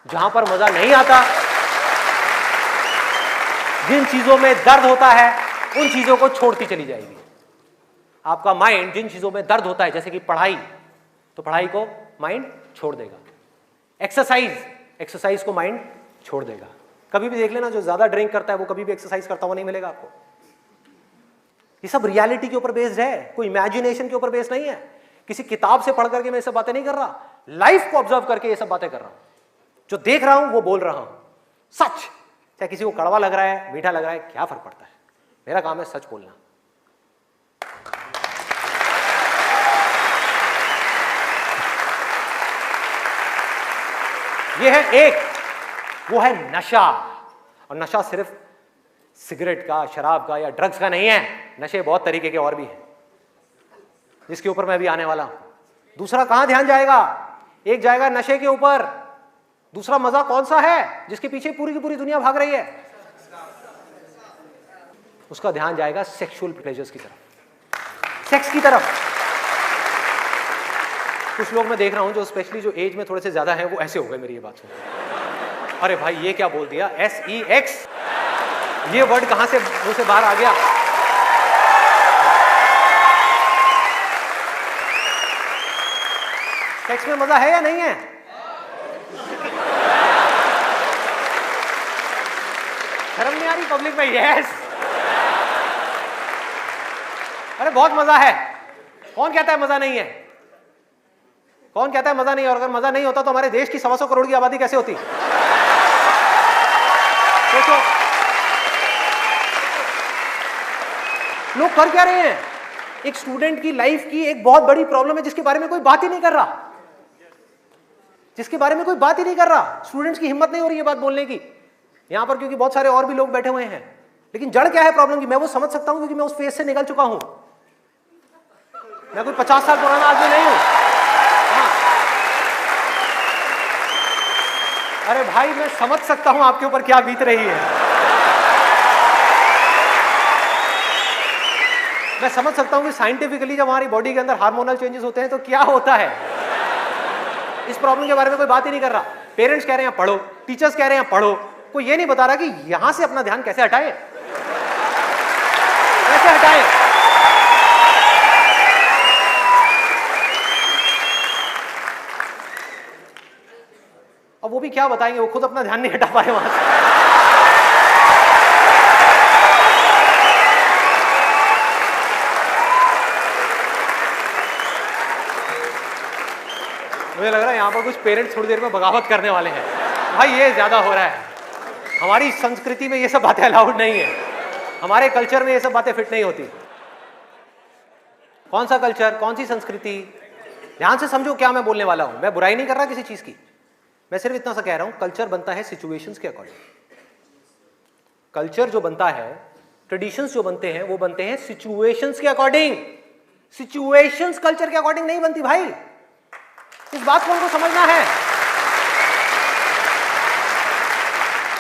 जहां पर मजा नहीं आता, जिन चीजों में दर्द होता है, उन चीजों को छोड़ती चली जाएगी। आपका माइंड जिन चीजों में दर्द होता है, जैसे कि पढ़ाई, तो पढ़ाई को माइंड छोड़ देगा। एक्सरसाइज को माइंड छोड़ देगा। कभी भी देख लेना, जो ज्यादा ड्रिंक करता है वो कभी भी एक्सरसाइज करता हुआ नहीं मिलेगा आपको। ये सब रियलिटी के ऊपर बेस्ड है, कोई इमेजिनेशन के ऊपर बेस्ड नहीं है। किसी किताब से पढ़ करके मैं ये सब बातें नहीं कर रहा, लाइफ को ऑब्जर्व करके ये सब बातें कर रहा हूं। जो देख रहा हूं वो बोल रहा हूं, सच। चाहे किसी को कड़वा लग रहा है, मीठा लग रहा है, क्या फर्क पड़ता है? मेरा काम है सच बोलना। ये है एक, वो है नशा। और नशा सिर्फ सिगरेट का, शराब का या ड्रग्स का नहीं है। नशे बहुत तरीके के और भी हैं, जिसके ऊपर मैं भी आने वाला हूं। दूसरा कहां ध्यान जाएगा? एक जाएगा नशे के ऊपर, दूसरा मजा कौन सा है जिसके पीछे पूरी की पूरी दुनिया भाग रही है? उसका ध्यान जाएगा सेक्सुअल प्लेजर्स की तरफ, सेक्स की तरफ। कुछ लोग मैं देख रहा हूं जो स्पेशली जो एज में थोड़े से ज्यादा हैं, वो ऐसे हो गए मेरी ये बात सुन। अरे भाई ये क्या बोल दिया? SEX, ये वर्ड कहां से मुंह से बाहर आ गया? सेक्स में मजा है या नहीं है? शर्म नहीं आ रही पब्लिक में? यस। अरे बहुत मजा है। कौन कहता है मजा नहीं है? कौन कहता है मजा नहीं है? और अगर मजा नहीं होता तो हमारे देश की 125 करोड़ की आबादी कैसे होती? सोचो, लोग कर क्या रहे हैं? एक स्टूडेंट की लाइफ की एक बहुत बड़ी प्रॉब्लम है जिसके बारे में कोई बात ही नहीं कर रहा, जिसके बारे में कोई बात ही नहीं कर रहा। स्टूडेंट्स की हिम्मत नहीं हो रही है बात बोलने की यहां पर, क्योंकि बहुत सारे और भी लोग बैठे हुए हैं। लेकिन जड़ क्या है प्रॉब्लम की? मैं वो समझ सकता हूं, क्योंकि मैं उस फेज से निकल चुका हूं। मैं कोई 50 साल पुराना आदमी नहीं हूं। हाँ। अरे भाई मैं समझ सकता हूं आपके ऊपर क्या बीत रही है। मैं समझ सकता हूं कि साइंटिफिकली जब हमारी बॉडी के अंदर हार्मोनल चेंजेस होते हैं तो क्या होता है। इस प्रॉब्लम के बारे में कोई बात ही नहीं कर रहा। पेरेंट्स कह रहे हैं पढ़ो, टीचर्स कह रहे हैं पढ़ो, कोई ये नहीं बता रहा कि यहां से अपना ध्यान कैसे हटाए, कैसे हटाए। अब वो भी क्या बताएंगे, वो खुद अपना ध्यान नहीं हटा पाए वहां से। मुझे लग रहा है यहां पर कुछ पेरेंट्स थोड़ी देर में बगावत करने वाले हैं। भाई ये ज्यादा हो रहा है। हमारी संस्कृति में ये सब बातें अलाउड नहीं है, हमारे कल्चर में ये सब बातें फिट नहीं होती। कौन सा कल्चर, कौन सी संस्कृति? ध्यान से समझो क्या मैं बोलने वाला हूं। मैं बुराई नहीं कर रहा किसी चीज की, मैं सिर्फ इतना सा कह रहा हूं, कल्चर बनता है सिचुएशंस के अकॉर्डिंग। कल्चर जो बनता है, ट्रेडिशंस जो बनते हैं, वो बनते हैं सिचुएशंस के अकॉर्डिंग। सिचुएशंस कल्चर के अकॉर्डिंग नहीं बनती भाई, इस बात को उनको समझना है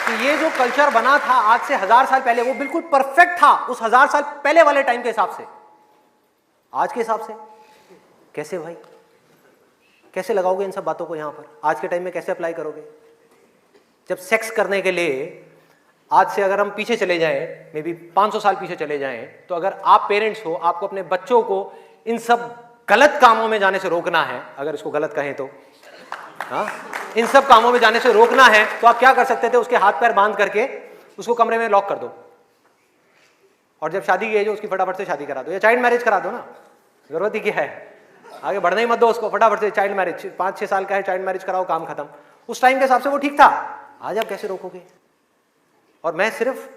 कि ये जो कल्चर बना था आज से 1000 साल पहले वो बिल्कुल परफेक्ट था उस 1000 साल पहले वाले टाइम के हिसाब से। आज के हिसाब से कैसे भाई, कैसे लगाओगे इन सब बातों को यहां पर, आज के टाइम में कैसे अप्लाई करोगे? जब सेक्स करने के लिए आज से अगर हम पीछे चले जाएं, मे बी 500 साल पीछे चले जाएं, तो अगर आप पेरेंट्स हो, आपको अपने बच्चों को इन सब गलत कामों में जाने से रोकना है, अगर इसको गलत कहें तो, हाँ, इन सब कामों में जाने से रोकना है, तो आप क्या कर सकते थे? उसके हाथ पैर बांध करके उसको कमरे में लॉक कर दो, और जब शादी की एज हो उसकी फटाफट से शादी करा दो, या चाइल्ड मैरिज करा दो ना, जरूरत ही क्या है, आगे बढ़ना ही मत दो उसको, फटाफट से चाइल्ड मैरिज, 5-6 साल का है, चाइल्ड मैरिज कराओ, काम खत्म। उस टाइम के हिसाब से वो ठीक था, आज आप कैसे रोकोगे? और मैं सिर्फ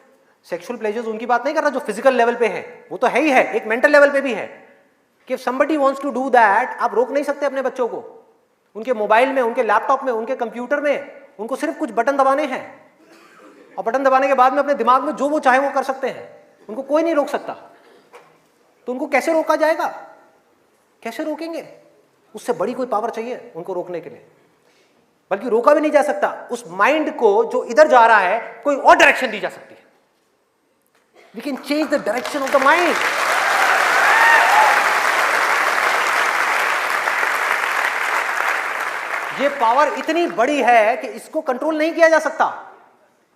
सेक्सुअल प्लेजर्स उनकी बात नहीं कर रहा जो फिजिकल लेवल पे है, वो तो है ही है, एक मेंटल लेवल पे भी है कि somebody wants to do that, आप रोक नहीं सकते अपने बच्चों को। उनके मोबाइल में, उनके लैपटॉप में, उनके कंप्यूटर में उनको सिर्फ कुछ बटन दबाने हैं, और बटन दबाने के बाद में अपने दिमाग में जो वो चाहे वो कर सकते हैं, उनको कोई नहीं रोक सकता। तो उनको कैसे रोका जाएगा? कैसे रोकेंगे? उससे बड़ी कोई पावर चाहिए उनको रोकने के लिए, बल्कि रोका भी नहीं जा सकता। उस माइंड को जो इधर जा रहा है कोई और डायरेक्शन दी जा सकती है। We can change the direction of the mind. ये पावर इतनी बड़ी है कि इसको कंट्रोल नहीं किया जा सकता,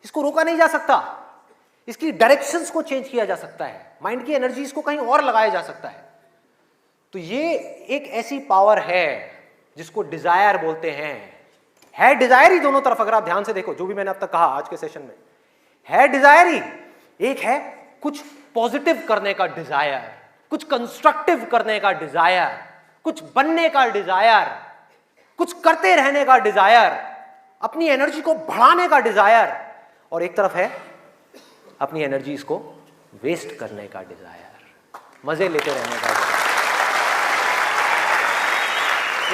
इसको रोका नहीं जा सकता, इसकी डायरेक्शंस को चेंज किया जा सकता है, माइंड की एनर्जीज को कहीं और लगाया जा सकता है। तो ये एक ऐसी पावर है जिसको डिजायर बोलते हैं। है डिजायर ही दोनों तरफ, अगर आप ध्यान से देखो जो भी मैंने अब तक कहा आज के सेशन में, है डिजायर ही। एक है कुछ पॉजिटिव करने का डिजायर, कुछ कंस्ट्रक्टिव करने का डिजायर, कुछ बनने का डिजायर, कुछ करते रहने का डिजायर, अपनी एनर्जी को बढ़ाने का डिजायर, और एक तरफ है अपनी एनर्जी को वेस्ट करने का डिजायर, मजे लेते रहने का डिजायर।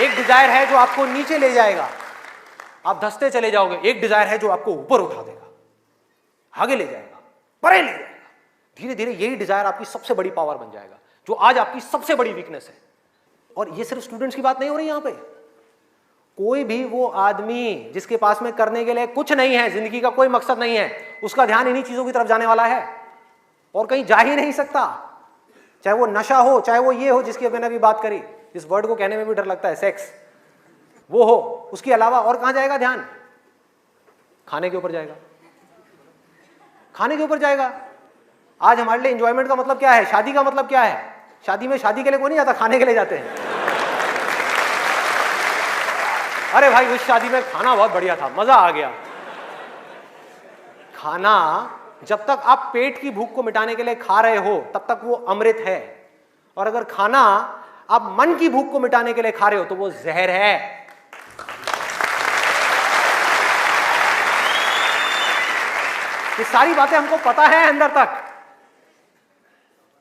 एक डिजायर है जो आपको नीचे ले जाएगा, आप धंसते चले जाओगे। एक डिजायर है जो आपको ऊपर उठा देगा, आगे ले जाएगा, परे ले जाएगा। धीरे धीरे यही डिजायर आपकी सबसे बड़ी पावर बन जाएगा, जो आज आपकी सबसे बड़ी वीकनेस है। और ये सिर्फ स्टूडेंट्स की बात नहीं हो रही यहां पे, कोई भी वो आदमी जिसके पास में करने के लिए कुछ नहीं है, जिंदगी का कोई मकसद नहीं है, उसका ध्यान इन्हीं चीजों की तरफ जाने वाला है और कहीं जा ही नहीं सकता। चाहे वो नशा हो, चाहे वो ये हो जिसकी मैंने अभी बात करी, इस वर्ड को कहने में भी डर लगता है, सेक्स, वो हो, उसके अलावा और कहां जाएगा ध्यान? खाने के ऊपर जाएगा, खाने के ऊपर जाएगा। आज हमारे लिए एंजॉयमेंट का मतलब क्या है? शादी का मतलब क्या है? शादी में शादी के लिए कोई नहीं जाता, खाने के लिए जाते हैं। अरे भाई उस शादी में खाना बहुत बढ़िया था, मजा आ गया। खाना जब तक आप पेट की भूख को मिटाने के लिए खा रहे हो तब तक वो अमृत है, और अगर खाना आप मन की भूख को मिटाने के लिए खा रहे हो तो वो जहर है। ये सारी बातें हमको पता है अंदर तक,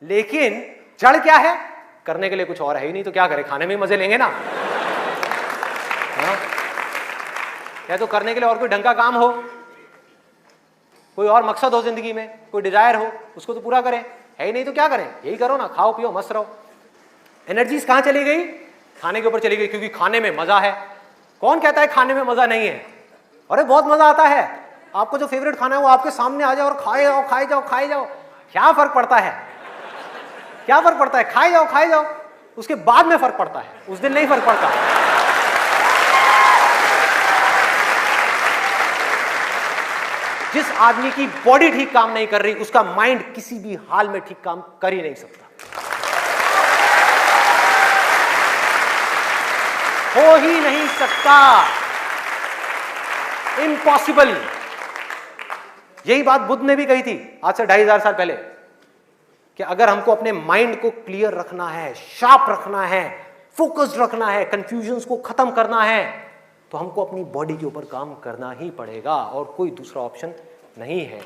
लेकिन जड़ क्या है? करने के लिए कुछ और है ही नहीं, तो क्या करें? खाने में ही मजे लेंगे ना। हाँ? या तो करने के लिए और कोई ढंग का काम हो, कोई और मकसद हो जिंदगी में, कोई डिजायर हो, उसको तो पूरा करें। है ही नहीं तो क्या करें? यही करो ना, खाओ पियो मस्त रहो। एनर्जीज कहां चली गई? खाने के ऊपर चली गई, क्योंकि खाने में मजा है। कौन कहता है खाने में मजा नहीं है? अरे बहुत मजा आता है। आपको जो फेवरेट खाना है वो आपके सामने आ जाए और खाए जाओ खाए जाओ खाए जाओ, क्या फर्क पड़ता है? क्या फर्क पड़ता है? खाए जाओ खाए जाओ, उसके बाद में फर्क पड़ता है, उस दिन नहीं फर्क पड़ता। जिस आदमी की बॉडी ठीक काम नहीं कर रही, उसका माइंड किसी भी हाल में ठीक काम कर ही नहीं सकता, हो ही नहीं सकता, इम्पॉसिबल। यही बात बुद्ध ने भी कही थी आज से 2500 साल पहले, कि अगर हमको अपने माइंड को क्लियर रखना है, शार्प रखना है, फोकस्ड रखना है, कंफ्यूजन्स को खत्म करना है, तो हमको अपनी बॉडी के ऊपर काम करना ही पड़ेगा, और कोई दूसरा ऑप्शन नहीं है।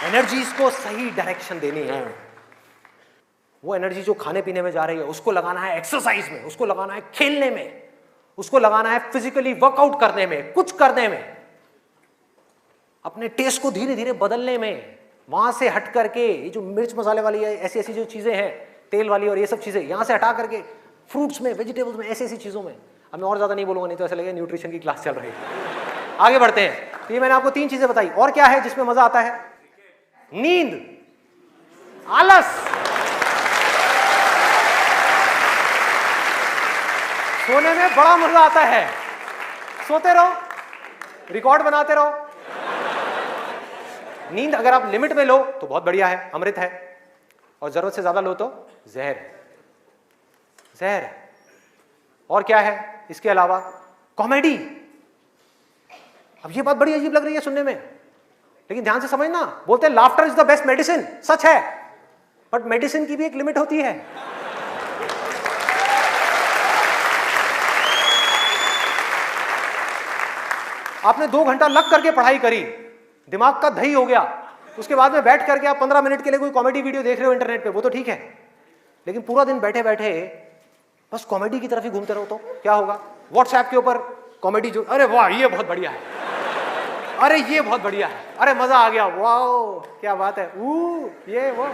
एनर्जीज को सही डायरेक्शन देनी है। वो एनर्जी जो खाने पीने में जा रही है उसको लगाना है एक्सरसाइज में, उसको लगाना है खेलने में, उसको लगाना है फिजिकली वर्कआउट करने में, कुछ करने में। अपने टेस्ट को धीरे धीरे बदलने में, वहां से हट करके ये जो मिर्च मसाले वाली ऐसी ऐसी जो चीजें हैं, तेल वाली और ये सब चीजें, यहां से हटा करके फ्रूट्स में, वेजिटेबल्स में, ऐसी ऐसी चीजों में। अब मैं और ज्यादा नहीं बोलूंगा, नहीं तो ऐसा लगेगा न्यूट्रिशन की क्लास चल रही है। आगे बढ़ते हैं। तो ये मैंने आपको 3 चीजें बताई। और क्या है जिसमें मजा आता है? नींद, आलस, सोने में बड़ा मजा आता है। सोते रहो, रिकॉर्ड बनाते रहो। नींद अगर आप लिमिट में लो तो बहुत बढ़िया है, अमृत है, और जरूरत से ज्यादा लो तो जहर है, जहर है। और क्या है इसके अलावा? कॉमेडी। अब ये बात बड़ी अजीब लग रही है सुनने में, लेकिन ध्यान से समझना। बोलते हैं laughter is the best medicine, सच है, बट मेडिसिन की भी एक लिमिट होती है। आपने 2 घंटा लग करके पढ़ाई करी, दिमाग का दही हो गया, उसके बाद में बैठ करके आप 15 मिनट के लिए कोई कॉमेडी वीडियो देख रहे हो इंटरनेट पे, वो तो ठीक है, लेकिन पूरा दिन बैठे बैठे बस कॉमेडी की तरफ ही घूमते रहो तो क्या होगा? व्हाट्सएप के ऊपर कॉमेडी जो, अरे वाह ये बहुत बढ़िया है, अरे ये बहुत बढ़िया है, अरे मजा आ गया, वाह क्या बात है, ये वो।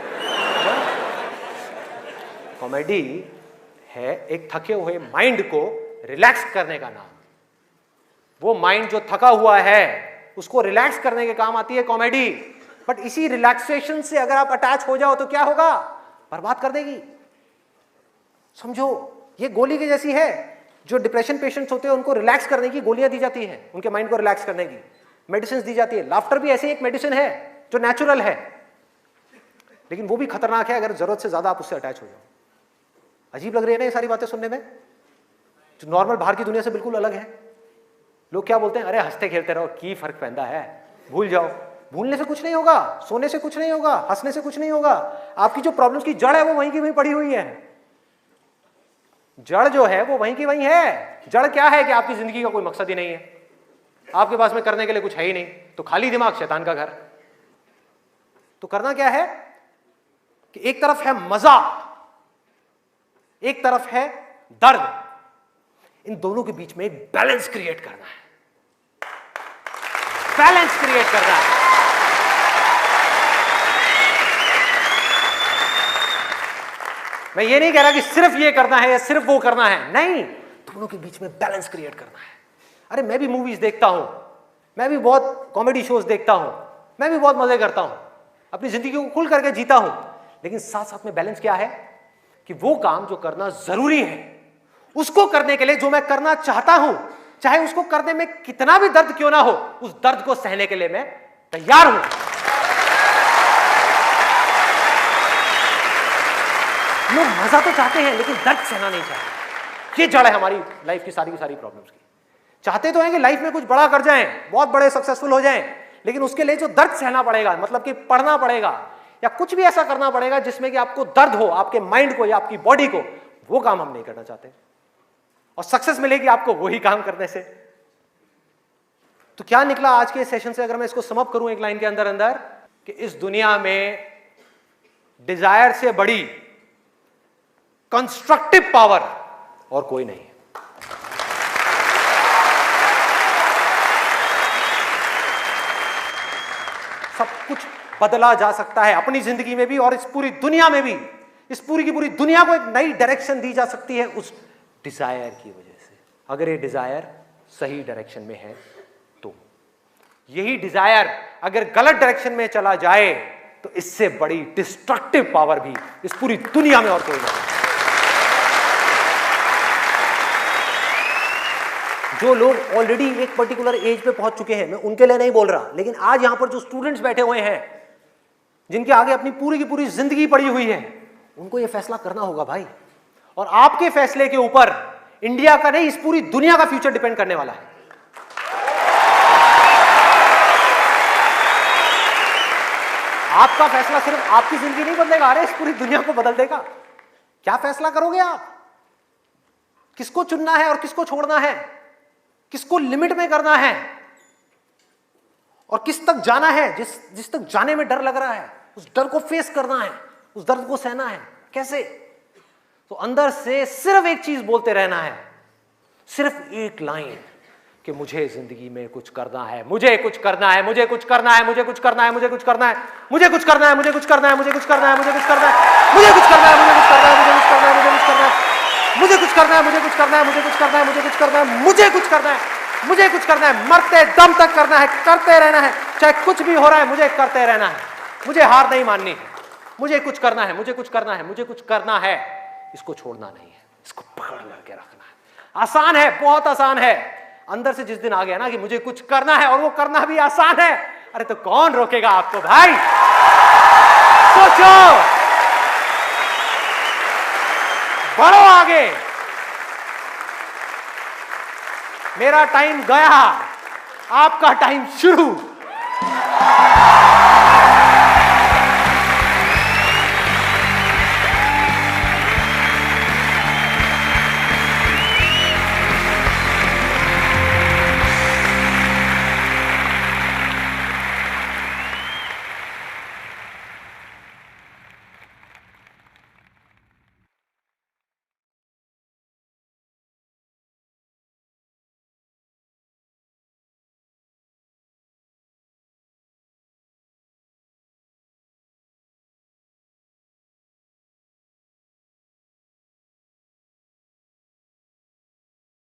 कॉमेडी है एक थके हुए माइंड को रिलैक्स करने का नाम। वो माइंड जो थका हुआ है उसको रिलैक्स करने के काम आती है कॉमेडी। बट इसी रिलैक्सेशन से अगर आप अटैच हो जाओ तो क्या होगा? बर्बाद कर देगी। समझो, ये गोली की जैसी है। जो डिप्रेशन पेशेंट्स होते हैं उनको रिलैक्स करने की गोलियां दी जाती हैं, उनके माइंड को रिलैक्स करने की मेडिसिन दी जाती है। लाफ्टर भी ऐसे एक मेडिसिन है जो नेचुरल है, लेकिन वो भी खतरनाक है अगर जरूरत से ज्यादा आप उससे अटैच हो जाओ। अजीब लग रही है ना ये सारी बातें सुनने में, जो नॉर्मल बाहर की दुनिया से बिल्कुल अलग है। लोग क्या बोलते हैं? अरे हंसते खेलते रहो, की फर्क पैदा है, भूल जाओ। भूलने से कुछ नहीं होगा, सोने से कुछ नहीं होगा, हंसने से कुछ नहीं होगा। आपकी जो प्रॉब्लम्स की जड़ है वो वहीं की वहीं पड़ी हुई है। जड़ जो है वो वहीं की वहीं है। जड़ क्या है कि आपकी जिंदगी का कोई मकसद ही नहीं है, आपके पास में करने के लिए कुछ है ही नहीं, तो खाली दिमाग शैतान का घर। तो करना क्या है कि एक तरफ है मजा, एक तरफ है दर्द, इन दोनों के बीच में एक बैलेंस क्रिएट करना है। बैलेंस क्रिएट करना है। मैं ये नहीं कह रहा कि सिर्फ ये करना है या सिर्फ वो करना है, नहीं, दोनों के बीच में बैलेंस क्रिएट करना है। अरे मैं भी मूवीज देखता हूं, मैं भी बहुत कॉमेडी शोज देखता हूं, मैं भी बहुत मजे करता हूं, अपनी जिंदगी को खुल करके जीता हूं, लेकिन साथ साथ में बैलेंस क्या है कि वो काम जो करना जरूरी है उसको करने के लिए जो मैं करना चाहता हूं, चाहे उसको करने में कितना भी दर्द क्यों ना हो, उस दर्द को सहने के लिए मैं तैयार हूं। लोग मजा तो चाहते हैं लेकिन दर्द सहना नहीं चाहते। ये जड़ है हमारी लाइफ की सारी प्रॉब्लम्स की। चाहते तो हैं कि लाइफ में कुछ बड़ा कर जाएं, बहुत बड़े सक्सेसफुल हो जाएं, लेकिन उसके लिए जो दर्द सहना पड़ेगा, मतलब कि पढ़ना पड़ेगा या कुछ भी ऐसा करना पड़ेगा जिसमें कि आपको दर्द हो, आपके माइंड को या आपकी बॉडी को, वो काम हम नहीं करना चाहते। और सक्सेस मिलेगी आपको वही काम करने से। तो क्या निकला आज के सेशन से, अगर मैं इसको समअप करूं एक लाइन के अंदर अंदर, कि इस दुनिया में डिजायर से बड़ी कंस्ट्रक्टिव पावर और कोई नहीं है। सब कुछ बदला जा सकता है अपनी जिंदगी में भी और इस पूरी दुनिया में भी। इस पूरी की पूरी दुनिया को एक नई डायरेक्शन दी जा सकती है उस डिजायर की वजह से, अगर ये डिजायर सही डायरेक्शन में है तो। यही डिजायर अगर गलत डायरेक्शन में चला जाए तो इससे बड़ी डिस्ट्रक्टिव पावर भी इस पूरी दुनिया में और कोई नहीं। जो लोग ऑलरेडी एक पर्टिकुलर एज पे पहुंच चुके हैं, मैं उनके लिए नहीं बोल रहा, लेकिन आज यहां पर जो स्टूडेंट्स बैठे हुए हैं, जिनके आगे अपनी पूरी की पूरी जिंदगी पड़ी हुई है, उनको यह फैसला करना होगा भाई। और आपके फैसले के ऊपर इंडिया का नहीं, इस पूरी दुनिया का फ्यूचर डिपेंड करने वाला है। आपका फैसला सिर्फ आपकी जिंदगी नहीं बदलेगा, अरे इस पूरी दुनिया को बदल देगा। क्या फैसला करोगे आप? किसको चुनना है और किसको छोड़ना है, किसको लिमिट में करना है और किस तक जाना है। जिस तक जाने में डर लग रहा है, उस डर को फेस करना है, उस दर्द को सहना है। कैसे? तो अंदर से सिर्फ एक चीज बोलते रहना है, सिर्फ एक लाइन कि मुझे जिंदगी में कुछ करना है, मुझे कुछ करना है, मुझे कुछ करना है, मुझे कुछ करना है, मुझे कुछ करना है, मुझे कुछ करना है, मुझे कुछ करना है, मुझे कुछ करना है, मुझे कुछ करना है, मुझे कुछ करना है, मुझे कुछ करना है, मुझे कुछ करना है, मुझे कुछ करना है, मुझे कुछ करना है, मुझे कुछ करना है, मुझे कुछ करना है, मुझे कुछ करना है, मुझे कुछ करना है, मरते दम तक करना है, करते रहना है, चाहे कुछ भी हो रहा है मुझे करते रहना है, मुझे हार नहीं माननी है, मुझे कुछ करना है, मुझे कुछ करना है, मुझे कुछ करना है, इसको छोड़ना नहीं है, इसको पकड़ करके रखना है। आसान है, बहुत आसान है। अंदर से जिस दिन आ गया ना कि मुझे कुछ करना है और वो करना भी आसान है, अरे तो कौन रोकेगा आपको भाई। सोचो, बढ़ो आगे। मेरा टाइम गया, आपका टाइम शुरू।